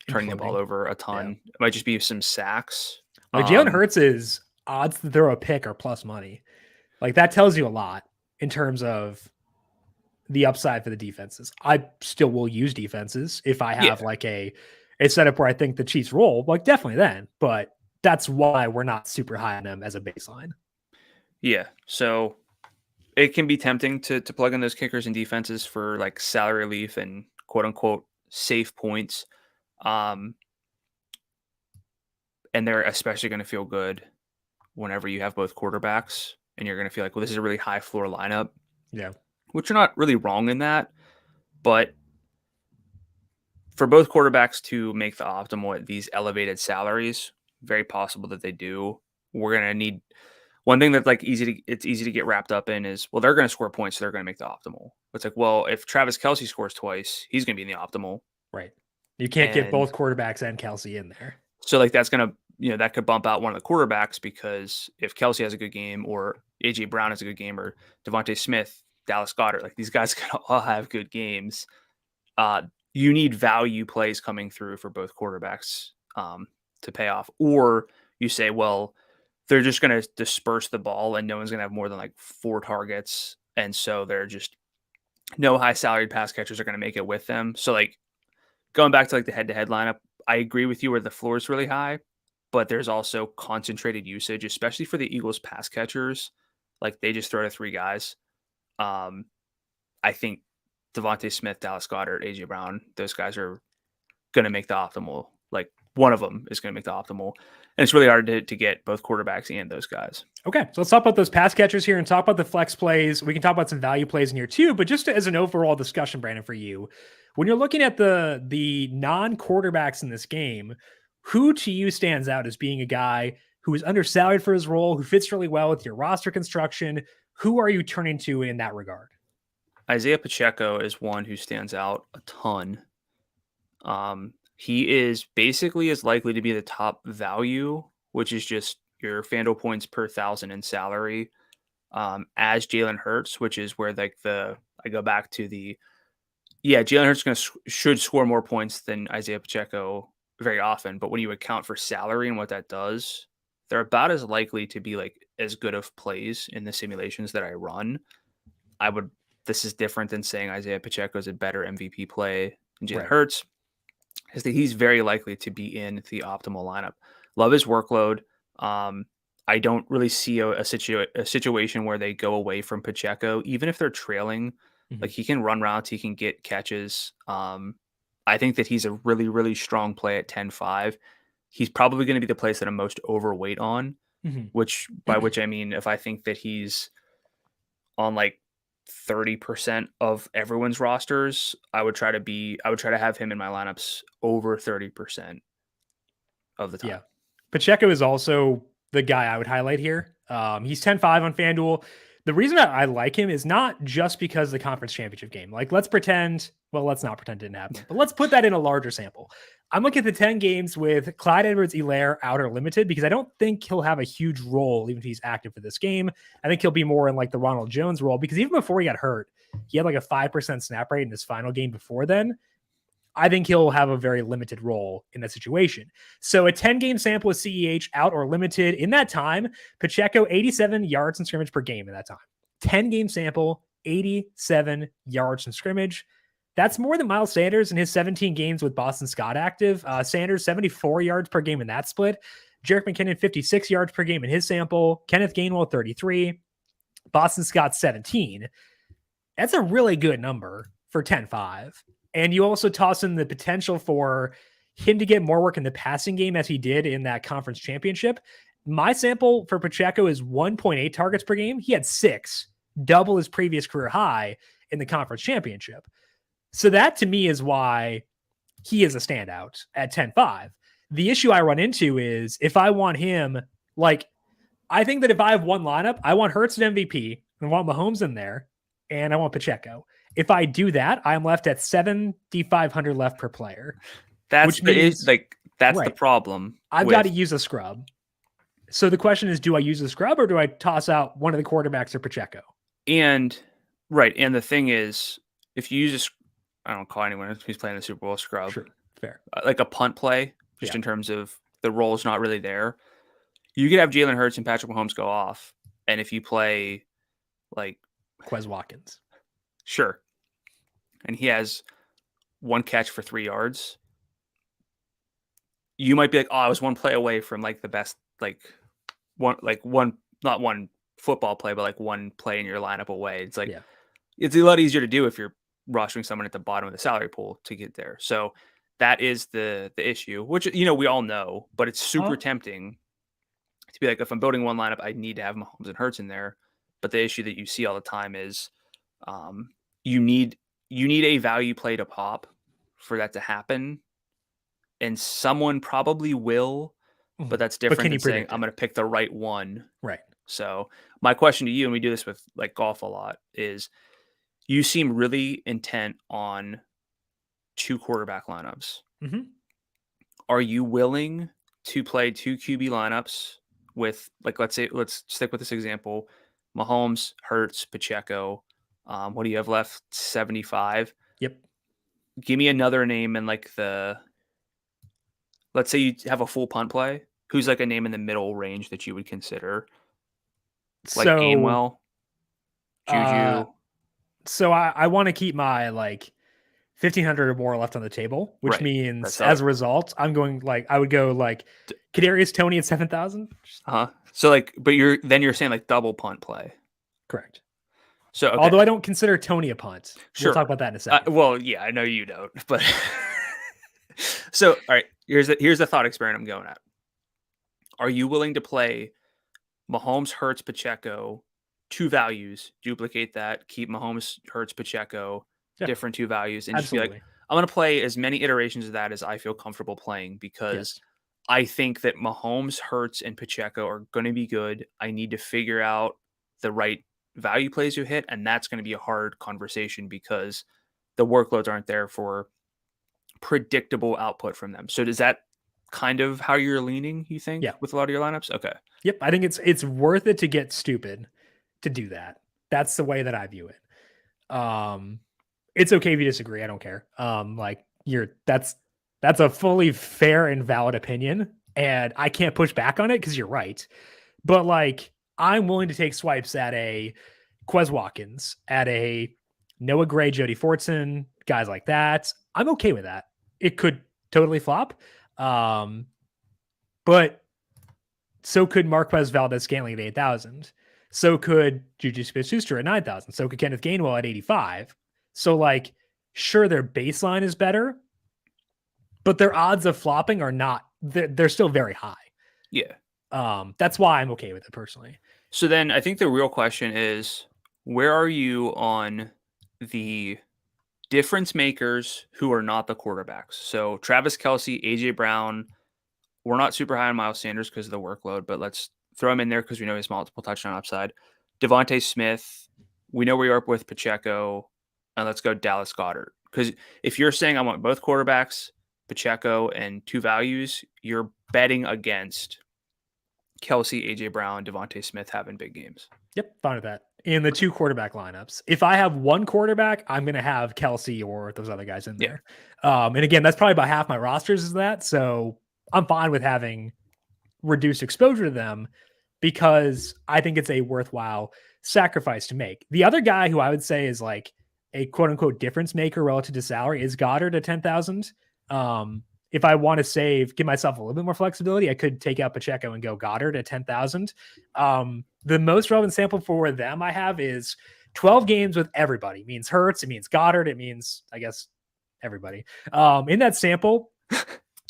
turning the ball over a ton. It might just be some sacks. Like Jalen Hurts is odds to throw a pick are plus money. Like that tells you a lot in terms of the upside for the defenses. I still will use defenses if I have like a setup where I think the Chiefs roll, like definitely then, but that's why we're not super high on them as a baseline. Yeah. So it can be tempting to plug in those kickers and defenses for like salary relief and quote unquote safe points. And they're especially going to feel good whenever you have both quarterbacks and you're going to feel like, well, this is a really high floor lineup. Yeah. Which you're not really wrong in that, but for both quarterbacks to make the optimal at these elevated salaries, very possible that they do. We're going to need one thing that's like it's easy to get wrapped up in is, well, they're going to score points, so they're going to make the optimal. It's like, well, if Travis Kelce scores twice, he's going to be in the optimal. Right. You can't get both quarterbacks and Kelce in there. So like that's going to that could bump out one of the quarterbacks, because if Kelsey has a good game, or AJ Brown has a good game, or Devontae Smith, Dallas Goedert, like these guys can all have good games. You need value plays coming through for both quarterbacks to pay off. Or you say, well, they're just going to disperse the ball and no one's going to have more than like 4 targets. And so they're just no high salaried pass catchers are going to make it with them. So like going back to like the head-to-head lineup, I agree with you where the floor is really high, but there's also concentrated usage, especially for the Eagles pass catchers. Like they just throw to 3 guys. I think Devontae Smith, Dallas Goedert, AJ Brown, those guys are going to make the optimal. Like one of them is going to make the optimal. And it's really hard to get both quarterbacks and those guys. Okay, so let's talk about those pass catchers here and talk about the flex plays. We can talk about some value plays in here too, but just as an overall discussion, Brandon, for you, when you're looking at the non-quarterbacks in this game, who to you stands out as being a guy who is undersalaried for his role, who fits really well with your roster construction? Who are you turning to in that regard? Isaiah Pacheco is one who stands out a ton. He is basically as likely to be the top value, which is just your FanDuel points per 1,000 in salary, as Jalen Hurts, which is where like I go back to Jalen Hurts should score more points than Isaiah Pacheco very often, but when you account for salary and what that does, they're about as likely to be like as good of plays in the simulations that I run. This is different than saying Isaiah Pacheco is a better MVP play than Jalen Hurts, is that he's very likely to be in the optimal lineup. Love his workload. I don't really see a situation where they go away from Pacheco, even if they're trailing. Mm-hmm. Like he can run routes, he can get catches. I think that he's a really, really strong play at 10-5. He's probably going to be the place that I'm most overweight on, by which I mean, if I think that he's on like 30% of everyone's rosters, I would try to have him in my lineups over 30% of the time. Yeah. Pacheco is also the guy I would highlight here. He's 10-5 on FanDuel. The reason that I like him is not just because of the conference championship game. Like, let's not pretend it didn't happen, but let's put that in a larger sample. I'm looking at the 10 games with Clyde Edwards-Helaire out or limited, because I don't think he'll have a huge role even if he's active for this game. I think he'll be more in like the Ronald Jones role, because even before he got hurt, he had like a 5% snap rate in his final game before then. I think he'll have a very limited role in that situation. So a 10-game sample with CEH out or limited in that time, Pacheco 87 yards in scrimmage per game in that time. 10-game sample, 87 yards in scrimmage. That's more than Miles Sanders in his 17 games with Boston Scott active. Sanders 74 yards per game in that split. Jerick McKinnon 56 yards per game in his sample. Kenneth Gainwell 33. Boston Scott 17. That's a really good number for 10-5. And you also toss in the potential for him to get more work in the passing game as he did in that conference championship. My sample for Pacheco is 1.8 targets per game. He had 6, double his previous career high in the conference championship. So that to me is why he is a standout at 10-5. The issue I run into is if I want him, like, I think that if I have one lineup, I want Hurts at MVP, I want Mahomes in there, and I want Pacheco. If I do that, I'm left at 7,500 left per player. That's the problem. I've got to use a scrub. So the question is, do I use a scrub or do I toss out one of the quarterbacks or Pacheco? And the thing is, if you use I don't call anyone who's playing the Super Bowl scrub. Sure, fair. Like a punt play, in terms of the role's not really there. You could have Jalen Hurts and Patrick Mahomes go off, and if you play like Quez Watkins, sure, and he has 1 catch for 3 yards, you might be like, oh, I was 1 play away from like the best, not one football play, but like 1 play in your lineup away. It's like, it's a lot easier to do if you're rostering someone at the bottom of the salary pool to get there. So that is the issue, which, we all know, but it's super tempting to be like, if I'm building one lineup, I need to have Mahomes and Hurts in there. But the issue that you see all the time is you need a value play to pop for that to happen. And someone probably will, but that's different than saying I'm going to pick the right one. Right. So my question to you, and we do this with like golf a lot, is you seem really intent on 2 quarterback lineups. Mm-hmm. Are you willing to play 2 QB lineups with, like, let's stick with this example: Mahomes, Hurts, Pacheco. What do you have left? 75. Yep. Give me another name in like let's say you have a full punt play. Who's like a name in the middle range that you would consider? Like So, Gainwell, uh, Juju. so I want to keep my like 1,500 or more left on the table, which Right. means That's as a result, I'm going like I would go like Kadarius Toney at 7,000. So like, but you're saying like double punt play. Correct. So okay, Although I don't consider Toney a punt. We'll talk sure. about that in a second. Well, yeah, I know you don't, but so all right. Here's the thought experiment I'm going at. Are you willing to play Mahomes, Hurts, Pacheco, 2 values, duplicate that, keep Mahomes, Hurts, Pacheco, Yeah, different 2 values, and just be like, absolutely. I'm going to play as many iterations of that as I feel comfortable playing because Yes. I think that Mahomes, Hurts, and Pacheco are going to be good. I need to figure out the right value plays to hit, and that's going to be a hard conversation because the workloads aren't there for predictable output from them. So does that kind of how you're leaning, you think, Yeah. with a lot of your lineups? Okay. Yep. I think it's worth it to get stupid to do that. That's the way that I view it. It's okay if you disagree. I don't care. Like that's a fully fair and valid opinion, and I can't push back on it because you're right. But like, I'm willing to take swipes at a Quez Watkins, at a Noah Gray, Jody Fortson, guys like that. I'm okay with that. It could totally flop. But so could Marquez Valdez Scantling at 8,000. So could Juju Smith-Schuster at 9,000. So could Kenneth Gainwell at 85. So like, sure, their baseline is better, but their odds of flopping are not. They're still very high. Yeah. That's why I'm okay with it personally. So then I think the real question is, where are you on the difference makers who are not the quarterbacks? So Travis Kelce, AJ Brown. We're not super high on Miles Sanders because of the workload, but let's throw him in there because we know he's multiple touchdown upside. Devontae Smith. We know where you are with Pacheco. And let's go Dallas Goedert. Because if you're saying I want both quarterbacks, Pacheco, and 2 values, you're betting against Kelce, AJ Brown, Devontae Smith having big games. Yep, fine with that. In the 2 quarterback lineups, if I have one quarterback, I'm going to have Kelce or those other guys in there. And again, that's probably about half my rosters is that. So I'm fine with having reduced exposure to them because I think it's a worthwhile sacrifice to make. The other guy who I would say is like a quote unquote difference maker relative to salary is Goddard at 10,000. If I want to give myself a little bit more flexibility, I could take out Pacheco and go Goddard at 10,000. The most relevant sample for them I have is 12 games with everybody. It means Hurts, it means Goddard, it means, I guess, everybody. In that sample,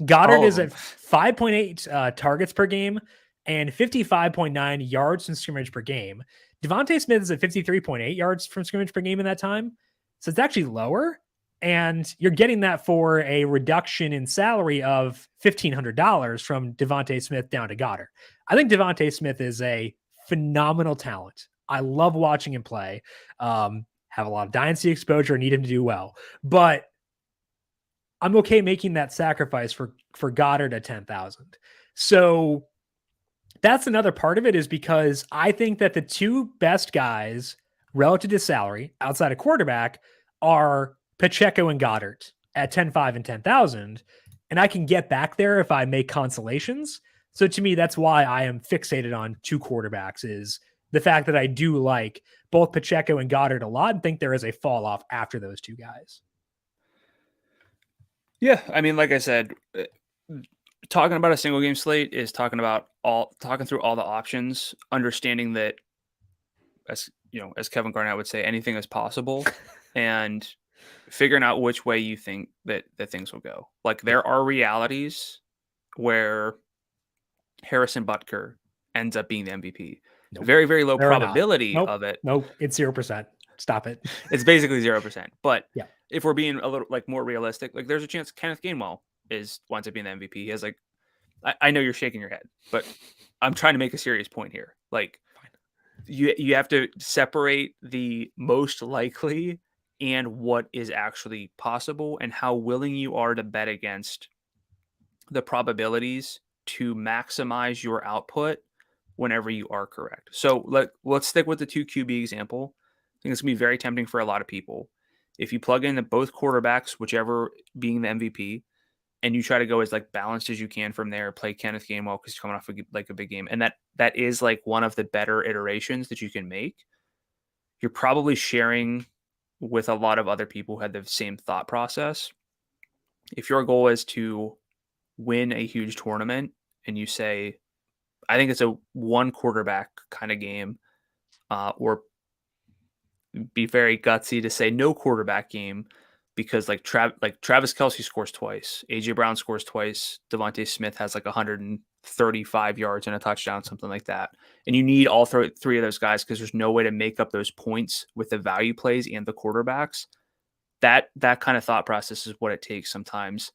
Goddard is at 5.8 targets per game and 55.9 yards from scrimmage per game. Devontae Smith is at 53.8 yards from scrimmage per game in that time. So it's actually lower. And you're getting that for a reduction in salary of $1,500 from Devontae Smith down to Goddard. I think Devontae Smith is a phenomenal talent. I love watching him play. Have a lot of dynasty exposure, need him to do well. But I'm okay making that sacrifice for Goddard at 10,000. So that's another part of it is because I think that the 2 best guys relative to salary outside of quarterback are Pacheco and Goddard at 10,500 and 10,000. And I can get back there if I make consolations. So to me, that's why I am fixated on 2 quarterbacks is the fact that I do like both Pacheco and Goddard a lot and think there is a fall off after those 2 guys. Yeah. I mean, like I said, talking about a single game slate is talking through all the options, understanding that as Kevin Garnett would say, anything is possible and figuring out which way you think that things will go. Like there are realities where Harrison Butker ends up being the MVP. Nope. Very, very low probability of it. Nope. It's 0%. Stop it. It's basically 0%. But yeah, if we're being a little like more realistic, like there's a chance Kenneth Gainwell winds up being the MVP. He has like, I know you're shaking your head, but I'm trying to make a serious point here. Like you have to separate the most likely and what is actually possible and how willing you are to bet against the probabilities to maximize your output whenever you are correct. So let's stick with the 2 QB example. I think it's going to be very tempting for a lot of people. If you plug in both quarterbacks, whichever being the MVP, and you try to go as like balanced as you can from there, play Kenneth Gainwell because he's coming off like a big game, and that is like one of the better iterations that you can make. You're probably sharing with a lot of other people who had the same thought process. If your goal is to win a huge tournament and you say, I think it's a one quarterback kind of game, or be very gutsy to say no quarterback game, because like Travis Kelce scores twice, AJ Brown scores twice, Devontae Smith has like 135 yards and a touchdown, something like that. And you need all three of those guys because there's no way to make up those points with the value plays and the quarterbacks. That kind of thought process is what it takes sometimes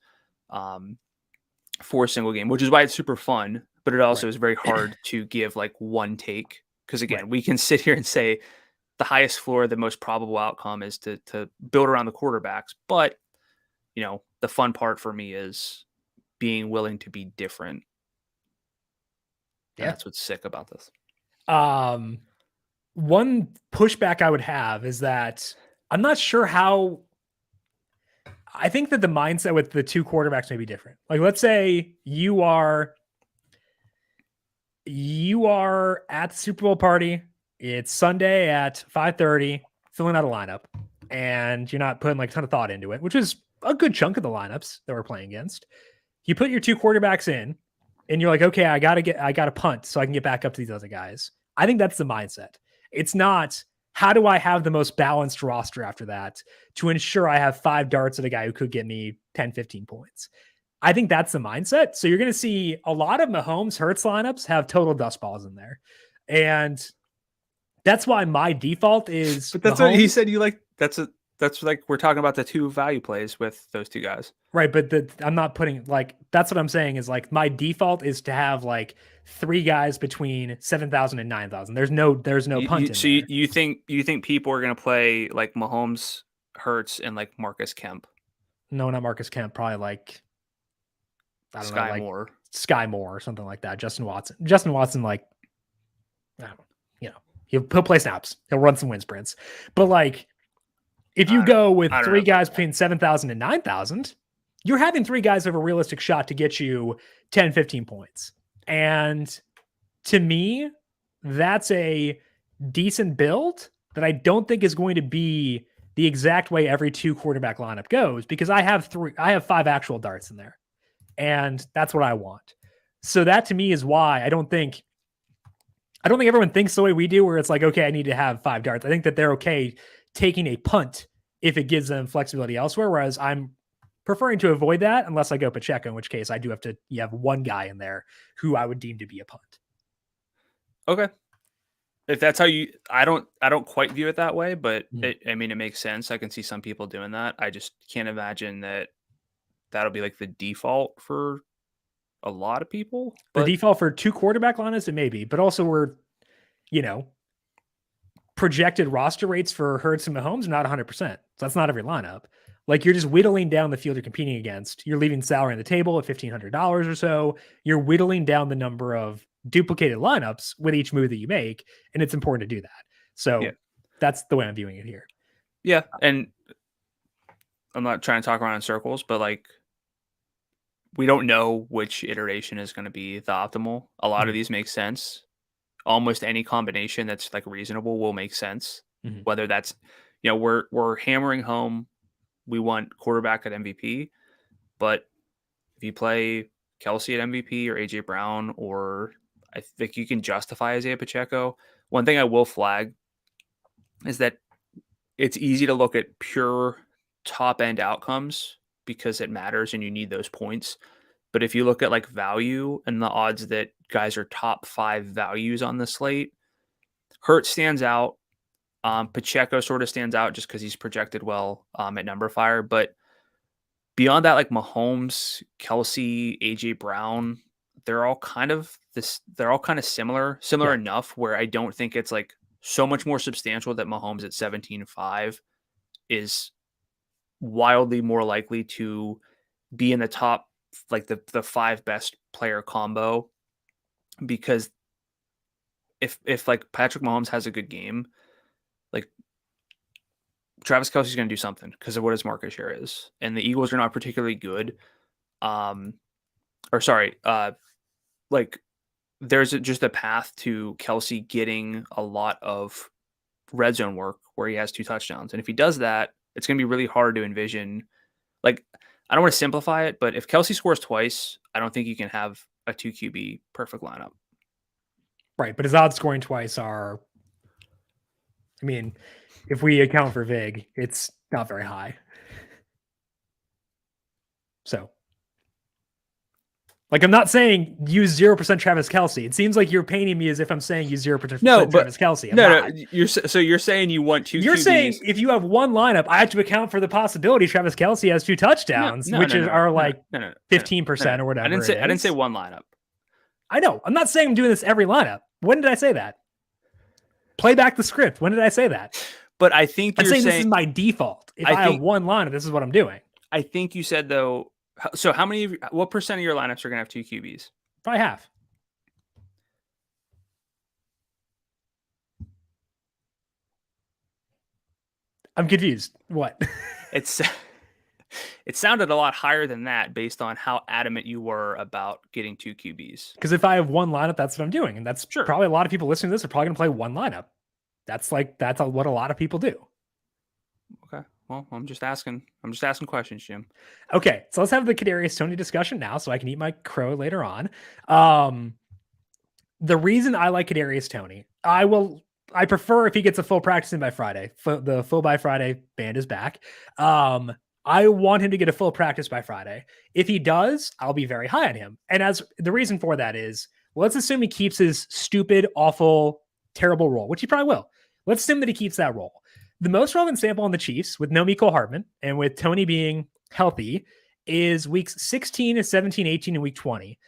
for a single game, which is why it's super fun, but it also is very hard to give like one take. Because again, we can sit here and say the highest floor, the most probable outcome is to build around the quarterbacks. But, you know, the fun part for me is being willing to be different. Yeah. And that's what's sick about this. One pushback I would have is that I'm not sure how. I think that the mindset with the 2 quarterbacks may be different. Like, let's say you are at the Super Bowl party. It's Sunday at 5:30, filling out a lineup, and you're not putting like a ton of thought into it, which is a good chunk of the lineups that we're playing against. You put your 2 quarterbacks in, and you're like, okay, I gotta punt so I can get back up to these other guys. I think that's the mindset. It's not, how do I have the most balanced roster after that to ensure I have 5 darts at a guy who could get me 10, 15 points. I think that's the mindset. So you're going to see a lot of Mahomes Hurts lineups have total dust balls in there. And that's why my default is. But that's Mahomes. What he said. You like, that's like, we're talking about the 2 value plays with those 2 guys. Right. But I'm not putting like, that's what I'm saying is like, my default is to have like 3 guys between 7,000 and 9,000. There's no punt. So you think people are going to play like Mahomes, Hurts, and like Marcus Kemp? No, not Marcus Kemp. Probably like, I don't know, like Moore. Sky Moore or something like that. Justin Watson, like, I don't know, you know, he'll play snaps. He'll run some wind sprints. But like, if you go with 3 guys between 7,000 and 9,000, you're having 3 guys have a realistic shot to get you 10, 15 points. And to me, that's a decent build that I don't think is going to be the exact way every 2 quarterback lineup goes, because I have 5 actual darts in there. And that's what I want. So that to me is why I don't think everyone thinks the way we do, where it's like, okay, I need to have 5 darts. I think that they're okay taking a punt if it gives them flexibility elsewhere. Whereas I'm preferring to avoid that unless I go Pacheco, in which case I do have to, you have 1 guy in there who I would deem to be a punt. Okay. If that's how you, I don't quite view it that way, but it makes sense. I can see some people doing that. I just can't imagine that that'll be like the default for a lot of people. The default for 2 quarterback lineups, it may be, but also we're, you know, projected roster rates for Hurts and Mahomes are not 100%. So that's not every lineup. Like, you're just whittling down the field you're competing against. You're leaving salary on the table at $1,500 or so. You're whittling down the number of duplicated lineups with each move that you make, and it's important to do that. So that's the way I'm viewing it here. Yeah, and I'm not trying to talk around in circles, but like, we don't know which iteration is going to be the optimal. A lot of these make sense. Almost any combination that's like reasonable will make sense. Whether that's, you know, we're hammering home, we want quarterback at MVP, but if you play Kelce at MVP or AJ Brown, or I think you can justify Isaiah Pacheco. One thing I will flag is that it's easy to look at pure top end outcomes because it matters and you need those points. But if you look at like value and the odds that guys are top 5 values on the slate, Hurts stands out. Pacheco sort of stands out just because he's projected well at numberFire. But beyond that, like Mahomes, Kelce, AJ Brown, they're all kind of similar enough where I don't think it's like so much more substantial that Mahomes at 17.5 is wildly more likely to be in the top, like the 5 best player combo, because if like Patrick Mahomes has a good game, like Travis Kelce's going to do something because of what his market share is, and the Eagles are not particularly good. Like there's just a path to Kelce getting a lot of red zone work where he has 2 touchdowns, and if he does that, it's going to be really hard to envision. Like, I don't want to simplify it, but if Kelce scores twice, I don't think you can have a 2 QB perfect lineup. Right, but his odds scoring twice are, I mean, if we account for VIG, it's not very high. So, like, I'm not saying use 0% Travis Kelce. It seems like you're painting me as if I'm saying use 0% Travis Kelce. No, you're saying you want 2 You're QBs. saying if you have one lineup, I have to account for the possibility Travis Kelce has 2 touchdowns, which are like 15% or whatever. I didn't say one lineup. I know. I'm not saying I'm doing this every lineup. When did I say that? Play back the script. When did I say that? But I think I'm saying this is my default. If I have one lineup, this is what I'm doing. I think you said, though. So what percent of your lineups are going to have 2 QBs? Probably half. I'm confused. What? It sounded a lot higher than that based on how adamant you were about getting 2 QBs. Because if I have one lineup, that's what I'm doing. And that's probably a lot of people listening to this are probably going to play one lineup. That's what a lot of people do. Okay. Well, I'm just asking questions, Jim. Okay. So let's have the Kadarius Toney discussion now so I can eat my crow later on. The reason I like Kadarius Toney, I prefer if he gets a full practice in by Friday. The full by Friday band is back. I want him to get a full practice by Friday. If he does, I'll be very high on him. And as the reason for that is, let's assume he keeps his stupid, awful, terrible role, which he probably will. Let's assume that he keeps that role. The most relevant sample on the Chiefs with no Mecole Hardman and with Toney being healthy is weeks 16, 17, 18, and week 20.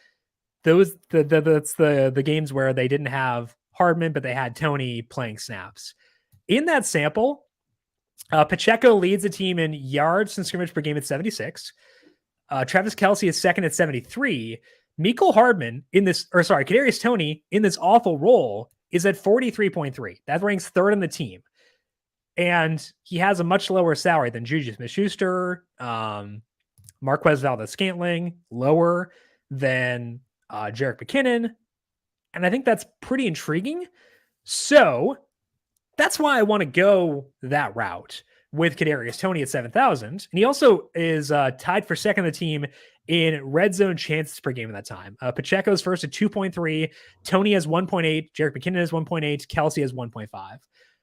That's the games where they didn't have Hardman, but they had Toney playing snaps. In that sample, Pacheco leads the team in yards and scrimmage per game at 76. Travis Kelce is second at 73. Mecole Hardman Kadarius Toney in this awful role is at 43.3. That ranks third on the team. And he has a much lower salary than Juju Smith-Schuster, Marquez Valdes-Scantling, lower than Jerick McKinnon. And I think that's pretty intriguing. So that's why I want to go that route with Kadarius Toney at 7,000. And he also is tied for second on the team in red zone chances per game at that time. Pacheco's first at 2.3. Toney has 1.8. Jerick McKinnon has 1.8. Kelce has 1.5.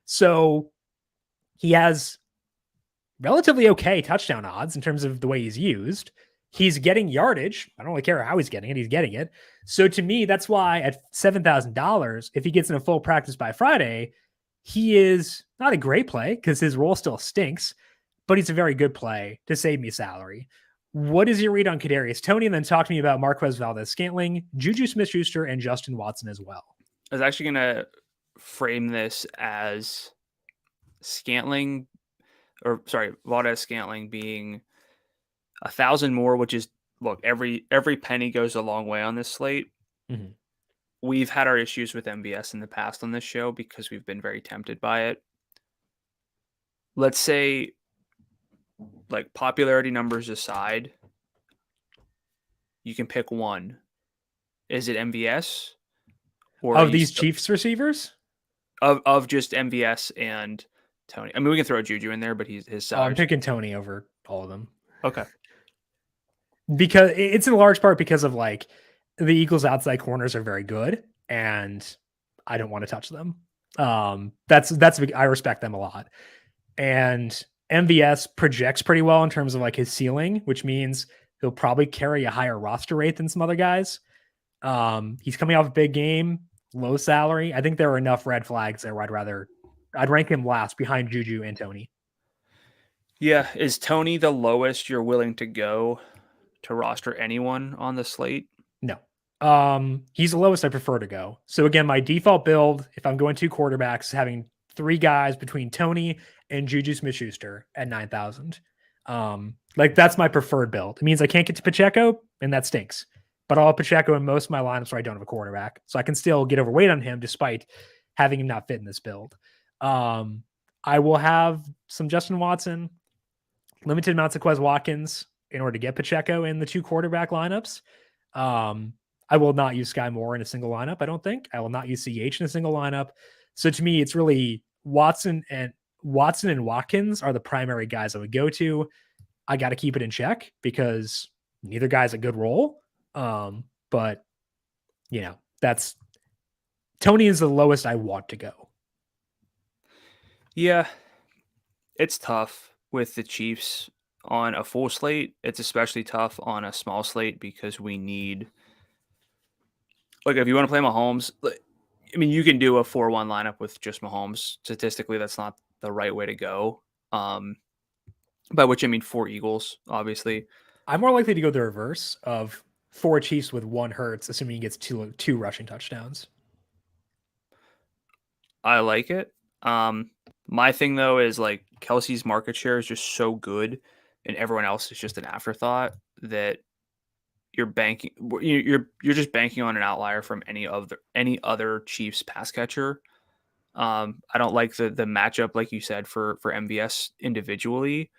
So he has relatively okay touchdown odds in terms of the way he's used. He's getting yardage. I don't really care how he's getting it. He's getting it. So to me, that's why at $7,000, if he gets in a full practice by Friday, he is not a great play because his role still stinks, but he's a very good play to save me salary. What is your read on Kadarius Toney? And then talk to me about Marquez Valdes-Scantling, Juju Smith-Schuster, and Justin Watson as well. I was actually going to frame this as Valdes-Scantling being 1,000 more, which is, look, every penny goes a long way on this slate. Mm-hmm. We've had our issues with MVS in the past on this show because we've been very tempted by it. Let's say, like, popularity numbers aside, you can pick one. Is it MVS? Or of these Chiefs receivers? Of just MVS and Toney. I mean, we can throw Juju in there, but his salary. I'm picking Toney over all of them. Okay. Because it's in large part because of, like, the Eagles' outside corners are very good, and I don't want to touch them. I respect them a lot. And MVS projects pretty well in terms of, like, his ceiling, which means he'll probably carry a higher roster rate than some other guys. He's coming off a big game, low salary. I think there are enough red flags there where I'd rank him last behind Juju and Toney. Yeah. Is Toney the lowest you're willing to go to roster anyone on the slate? No. He's the lowest I prefer to go. So again, my default build, if I'm going 2 quarterbacks, is having 3 guys between Toney and Juju Smith-Schuster at 9,000. Like, that's my preferred build. It means I can't get to Pacheco, and that stinks. but I'll have Pacheco in most of my lineups where I don't have a quarterback. So I can still get overweight on him despite having him not fit in this build. I will have some Justin Watson, limited amounts of Quez Watkins in order to get Pacheco in the 2 quarterback lineups. I will not use Sky Moore in a single lineup, I don't think. I will not use CH in a single lineup. So to me, it's really Watson and Watkins are the primary guys I would go to. I got to keep it in check because neither guy's a good role. But that's Tony is the lowest I want to go. Yeah, it's tough with the Chiefs on a full slate. It's especially tough on a small slate because we need, like, if you want to play Mahomes, I mean, you can do a 4-1 lineup with just Mahomes. Statistically, that's not the right way to go. By which I mean 4 Eagles, obviously. I'm more likely to go the reverse of 4 Chiefs with 1 Hurts, assuming he gets two rushing touchdowns. I like it. My thing though is like Kelsey's market share is just so good, and everyone else is just an afterthought that you're just banking on an outlier from any other Chiefs pass catcher. I don't like the matchup, like you said, for MVS individually.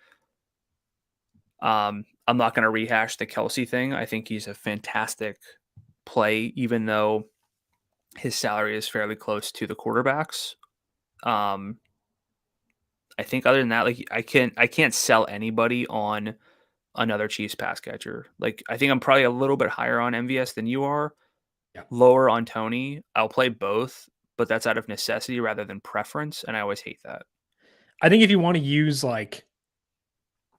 I'm not going to rehash the Kelsey thing. I think he's a fantastic play, even though his salary is fairly close to the quarterbacks. I think other than that, like I can't sell anybody on another Chiefs pass catcher. Like I think I'm probably a little bit higher on MVS than you are, lower on Tony. I'll play both, but that's out of necessity rather than preference, and I always hate that. I think if you want to use like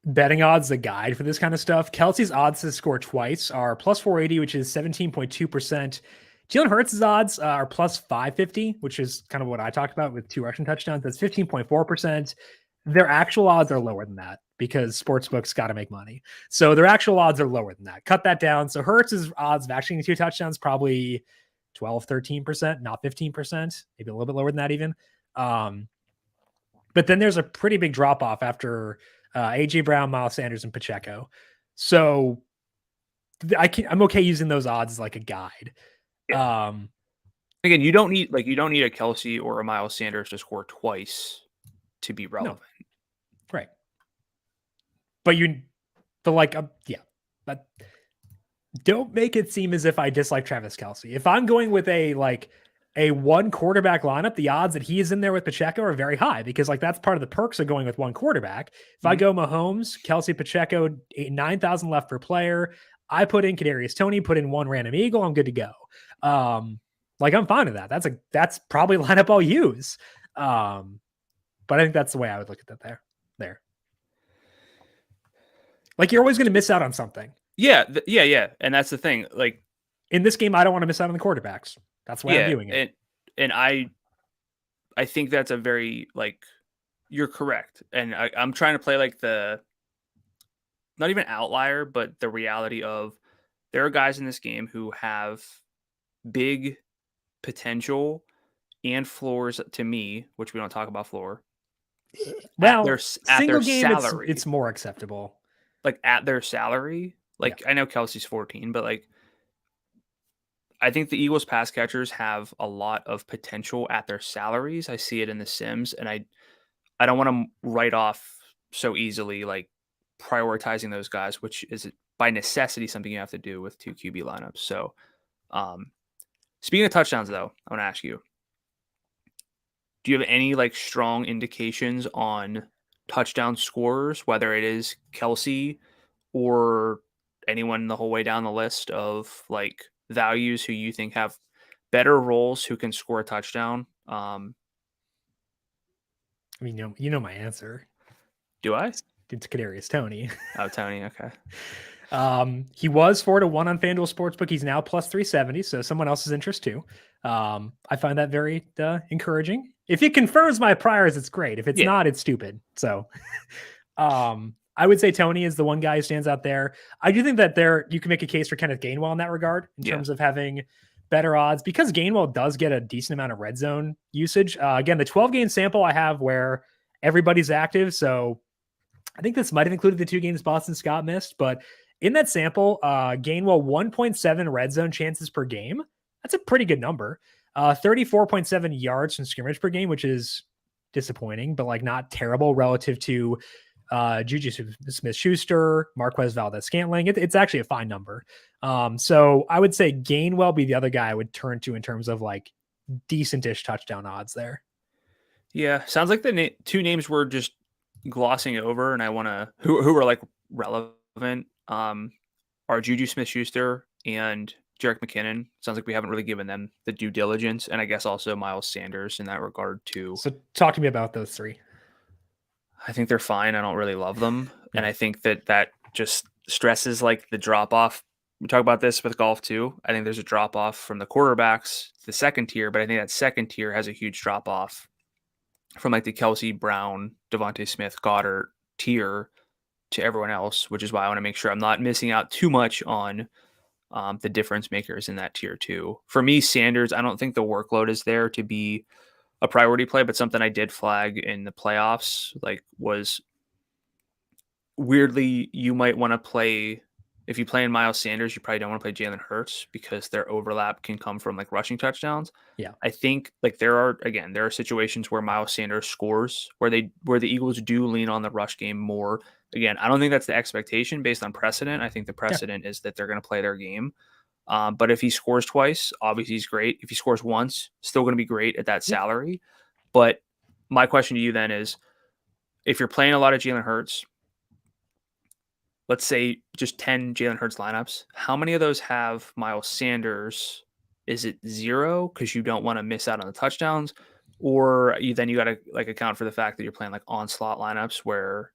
betting odds, the guide for this kind of stuff, Kelsey's odds to score twice are plus 480, which is 17.2%. Jalen Hurts' odds are plus 550, which is kind of what I talked about with 2 rushing touchdowns. That's 15.4%. Their actual odds are lower than that because sportsbooks got to make money. So their actual odds are lower than that. Cut that down. So Hurts' odds of actually getting 2 touchdowns, probably 12, 13%, not 15%, maybe a little bit lower than that even. But then there's a pretty big drop off after AJ Brown, Miles Sanders, and Pacheco. So I'm okay using those odds as like a guide. Yeah. Again, you don't need a Kelsey or a Miles Sanders to score twice to be relevant. No. Right. But but don't make it seem as if I dislike Travis Kelsey. If I'm going with a 1 quarterback lineup, the odds that he is in there with Pacheco are very high because like that's part of the perks of going with 1 quarterback. If I go Mahomes, Kelsey, Pacheco, 9,000 left per player, I put in Kadarius Toney, put in 1 random Eagle, I'm good to go. Like I'm fine with that. That's probably a lineup I'll use. But I think that's the way I would look at that there. Like you're always going to miss out on something. Yeah. And that's the thing. Like in this game, I don't want to miss out on the quarterbacks. That's why I'm doing it. And I think that's a very you're correct. And I'm trying to play like the not even outlier, but the reality of there are guys in this game who have big potential and floors to me, which we don't talk about floor. Well, single game, salary. It's more acceptable. Like at their salary, I know Kelsey's 14, but I think the Eagles pass catchers have a lot of potential at their salaries. I see it in the Sims, and I don't want to write off so easily, prioritizing those guys, which is by necessity something you have to do with 2 QB lineups. So, speaking of touchdowns, though, I want to ask you, do you have any strong indications on touchdown scorers, whether it is Kelsey or anyone the whole way down the list of values who you think have better roles who can score a touchdown? I mean, you know my answer. Do I? It's Kadarius Toney. Oh, Toney. Okay. He was 4-1 on FanDuel Sportsbook. He's now plus 370. So someone else's interest too. I find that very encouraging. If it confirms my priors, it's great. If it's not, it's stupid. So, I would say Toney is the one guy who stands out there. I do think that you can make a case for Kenneth Gainwell in that regard in terms of having better odds because Gainwell does get a decent amount of red zone usage. Again, the 12-game sample I have where everybody's active. So I think this might have included the 2 games Boston Scott missed, but in that sample, Gainwell 1.7 red zone chances per game. That's a pretty good number. 34.7 yards from scrimmage per game, which is disappointing, but like not terrible relative to Juju Smith-Schuster, Marquez Valdez-Scantling. It's actually a fine number. So I would say Gainwell be the other guy I would turn to in terms of like decent-ish touchdown odds there. Yeah, sounds like the two names we're just glossing over, and I want to who are like relevant are Juju Smith-Schuster and Jerick McKinnon. Sounds like we haven't really given them the due diligence, and I guess also Miles Sanders in that regard too. So talk to me about those three. I think they're fine. I don't really love them, and I think that just stresses like the drop off. We talk about this with golf too. I think there's a drop off from the quarterbacks to the second tier, but I think that second tier has a huge drop off from like the Kelsey, Brown, Devontae Smith, Goddard tier to everyone else, which is why I want to make sure I'm not missing out too much on the difference makers in that tier too. For me, Sanders, I don't think the workload is there to be a priority play, but something I did flag in the playoffs, like was weirdly, you might want to play, if you play in Miles Sanders, you probably don't want to play Jalen Hurts because their overlap can come from like rushing touchdowns. Yeah. I think like there are situations where Miles Sanders scores where the Eagles do lean on the rush game more. Again, I don't think that's the expectation based on precedent. I think the precedent is that they're going to play their game. But if he scores twice, obviously he's great. If he scores once, still going to be great at that salary. But my question to you then is, if you're playing a lot of Jalen Hurts, let's say just 10 Jalen Hurts lineups, how many of those have Miles Sanders? Is it 0 because you don't want to miss out on the touchdowns? Or you got to like account for the fact that you're playing like onslaught lineups where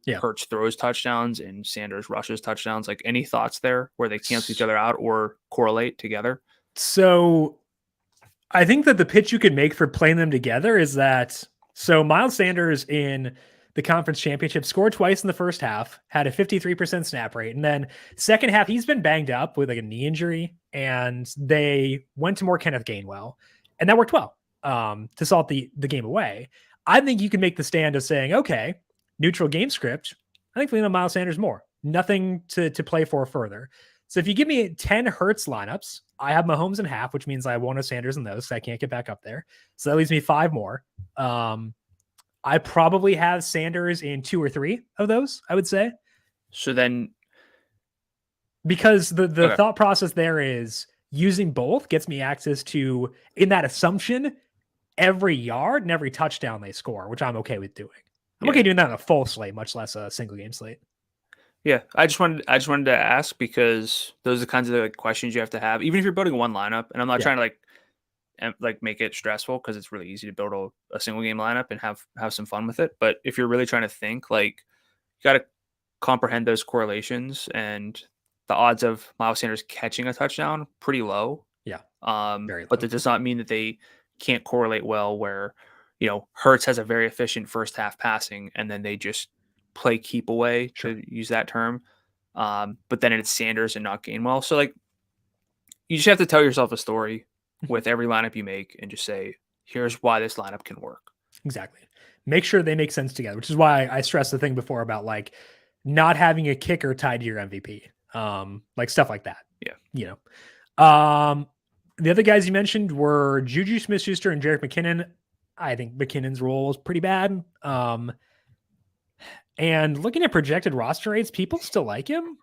Hurts throws touchdowns and Sanders rushes touchdowns. Like any thoughts there where they cancel each other out or correlate together? So I think that the pitch you could make for playing them together is that, so Miles Sanders in the conference championship scored twice in the first half, had a 53% snap rate. And then second half, he's been banged up with like a knee injury, and they went to more Kenneth Gainwell, and that worked well to salt the game away. I think you can make the stand of saying, okay, neutral game script, I think we lean on Miles Sanders more. Nothing to play for further. So if you give me 10 Hurts lineups, I have Mahomes in half, which means I won't have Sanders in those, so I can't get back up there. So that leaves me 5 more. I probably have Sanders in 2 or 3 of those, I would say. So then, because the thought process there is using both gets me access to, in that assumption, every yard and every touchdown they score, which I'm okay with doing. I'm okay doing that on a full slate, much less a single game slate. Yeah, I just wanted to ask because those are the kinds of like questions you have to have, even if you're building one lineup. And I'm not trying to like make it stressful because it's really easy to build a single game lineup and have some fun with it. But if you're really trying to think, like, you got to comprehend those correlations, and the odds of Miles Sanders catching a touchdown pretty low. Yeah, very low. But that does not mean that they can't correlate well. Where Hurts has a very efficient first half passing, and then they just play keep away, to use that term. But then it's Sanders and not Gainwell. So like, you just have to tell yourself a story with every lineup you make and just say, here's why this lineup can work. Exactly. Make sure they make sense together, which is why I stressed the thing before about like not having a kicker tied to your MVP. Like stuff like that. Yeah. The other guys you mentioned were Juju Smith-Schuster and Jerick McKinnon. I think McKinnon's role is pretty bad. And looking at projected roster rates, people still like him.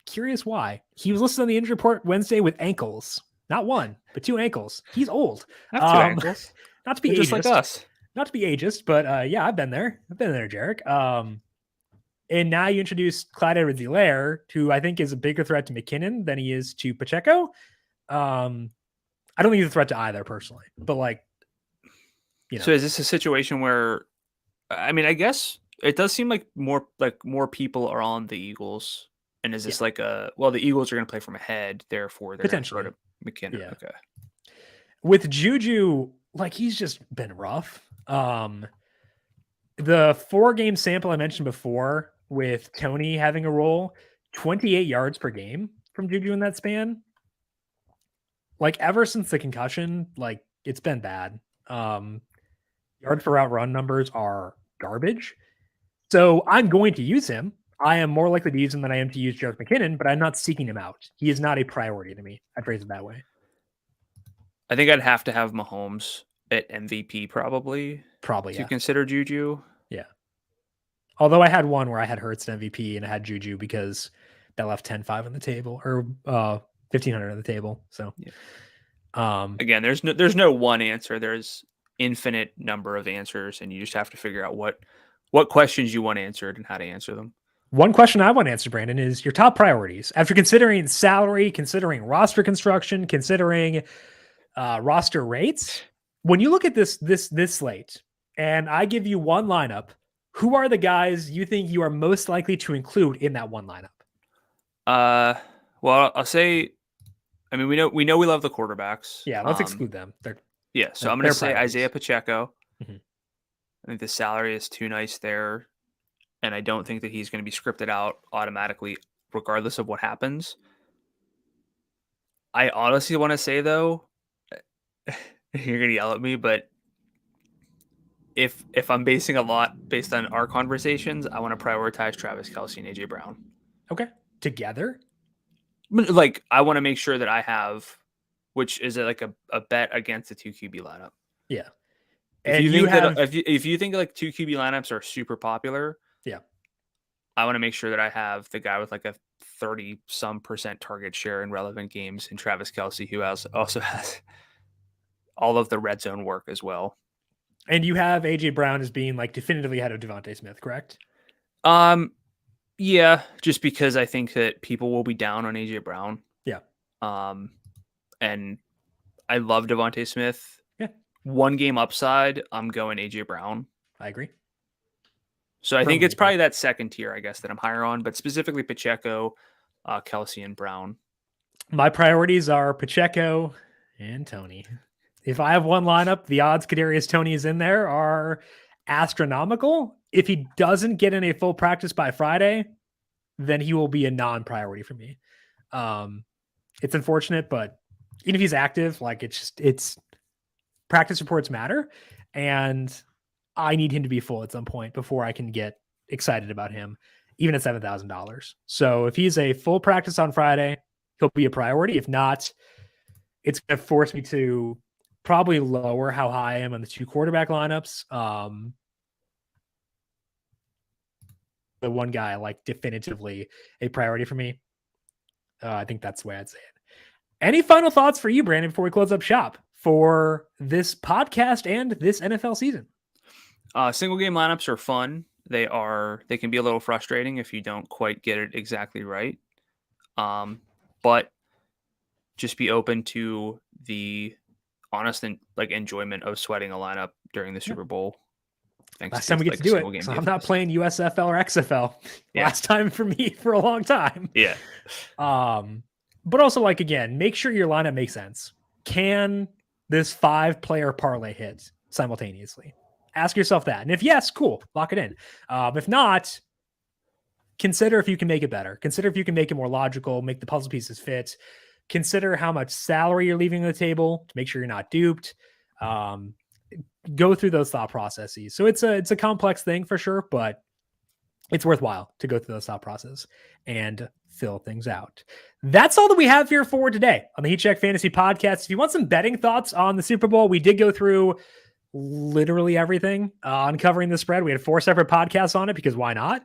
Curious why. He was listed on the injury report Wednesday with ankles. Not 1, but 2 ankles. He's old. Not 2 ankles. Not to be ageist. Just like us. Not to be ageist, but yeah, I've been there. Jerick. And now you introduce Clyde Edwards-Helaire, who I think is a bigger threat to McKinnon than he is to Pacheco. I don't think he's a threat to either personally, but like, So is this a situation where, I mean, I guess it does seem like more people are on the Eagles, and is this like the Eagles are going to play from ahead, therefore they're potentially going to throw to McKinnon. Yeah. Okay. With Juju, like he's just been rough. The 4-game sample I mentioned before with Tony having a role, 28 yards per game from Juju in that span. Like ever since the concussion, like it's been bad. Yards per route run numbers are garbage. So I'm going to use him. I am more likely to use him than I am to use Jerick McKinnon, but I'm not seeking him out. He is not a priority to me. I'd phrase it that way. I think I'd have to have Mahomes at MVP probably to consider Juju. Yeah. Although I had one where I had Hurts at MVP and I had Juju because that left 10-5 on the table or 1,500 on the table. So again, there's no one answer. There's infinite number of answers, and you just have to figure out what questions you want answered and how to answer them. One question I want to answer, Brandon, is your top priorities after considering salary, considering roster construction, considering roster rates. When you look at this slate, and I give you one lineup, who are the guys you think you are most likely to include in that one lineup? Well, I'll say, I mean, we know we love the quarterbacks. Yeah, let's exclude them. So I'm going to say priorities. Isaiah Pacheco. Mm-hmm. I think the salary is too nice there, and I don't think that he's going to be scripted out automatically, regardless of what happens. I honestly want to say, though, you're going to yell at me, but if I'm basing a lot based on our conversations, I want to prioritize Travis Kelce and AJ Brown. Okay. Together? Like, I want to make sure that I have, which is like a bet against the 2 QB lineup. Yeah. If you think like 2 QB lineups are super popular, yeah, I want to make sure that I have the guy with like a 30% target share in relevant games, and Travis Kelce, who also has all of the red zone work as well. And you have AJ Brown as being like definitively ahead of Devontae Smith, correct? Yeah, just because I think that people will be down on AJ Brown. Yeah. And I love Devontae Smith. Yeah. One game upside, I'm going AJ Brown. I agree. So I think it's probably that second tier, I guess, that I'm higher on, but specifically Pacheco, Kelce, and Brown. My priorities are Pacheco and Tony. If I have one lineup, the odds Kadarius Toney is in there are astronomical. If he doesn't get in a full practice by Friday, then he will be a non-priority for me. It's unfortunate, but even if he's active, like it's practice reports matter, and I need him to be full at some point before I can get excited about him, even at $7,000. So if he's a full practice on Friday, he'll be a priority. If not, it's going to force me to probably lower how high I am on the 2 quarterback lineups. The one guy, like, definitively a priority for me. I think that's the way I'd say it. Any final thoughts for you, Brandon, before we close up shop for this podcast and this NFL season? Single game lineups are fun. They can be a little frustrating if you don't quite get it exactly right. But just be open to the honest and enjoyment of sweating a lineup during the Super Bowl. Last time we get to do it. So I'm not playing USFL or XFL. Yeah. Last time for me for a long time. Yeah. But also, again, make sure your lineup makes sense. Can this 5-player parlay hit simultaneously? Ask yourself that. And if yes, cool, lock it in. If not, consider if you can make it better. Consider if you can make it more logical, make the puzzle pieces fit. Consider how much salary you're leaving on the table to make sure you're not duped. Go through those thought processes. So it's a complex thing for sure, but it's worthwhile to go through those thought processes and fill things out. That's all that we have here for today on the Heat Check Fantasy Podcast. If you want some betting thoughts on the Super Bowl, we did go through literally everything on Covering the Spread. We had 4 separate podcasts on it because why not?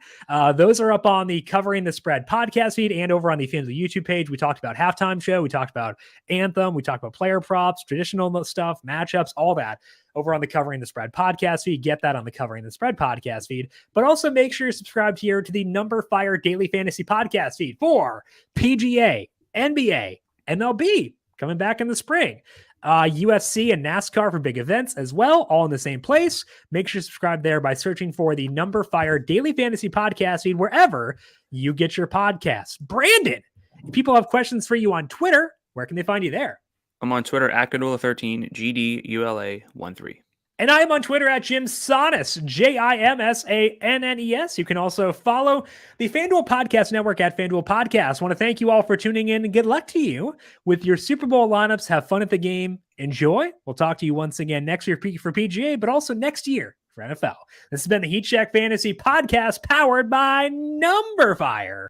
Those are up on the Covering the Spread podcast feed and over on the FanDuel YouTube page. We talked about halftime show. We talked about anthem. We talked about player props, traditional stuff, matchups, all that over on the Covering the Spread podcast feed. Get that on the Covering the Spread podcast feed, but also make sure you're subscribed here to the numberFire Daily Fantasy Podcast feed for PGA, NBA, MLB coming back in the spring. UFC and NASCAR for big events as well, all in the same place. Make sure you subscribe there by searching for the numberFire Daily Fantasy Podcast feed wherever you get your podcasts. Brandon, if people have questions for you on Twitter, where can they find you there? I'm on Twitter at Gdula13, GDULA13. And I am on Twitter at Jim Sannes, JIMSANNES. You can also follow the FanDuel Podcast Network at FanDuel Podcast. I want to thank you all for tuning in and good luck to you with your Super Bowl lineups. Have fun at the game. Enjoy. We'll talk to you once again next year for PGA, but also next year for NFL. This has been the Heat Check Fantasy Podcast powered by numberFire.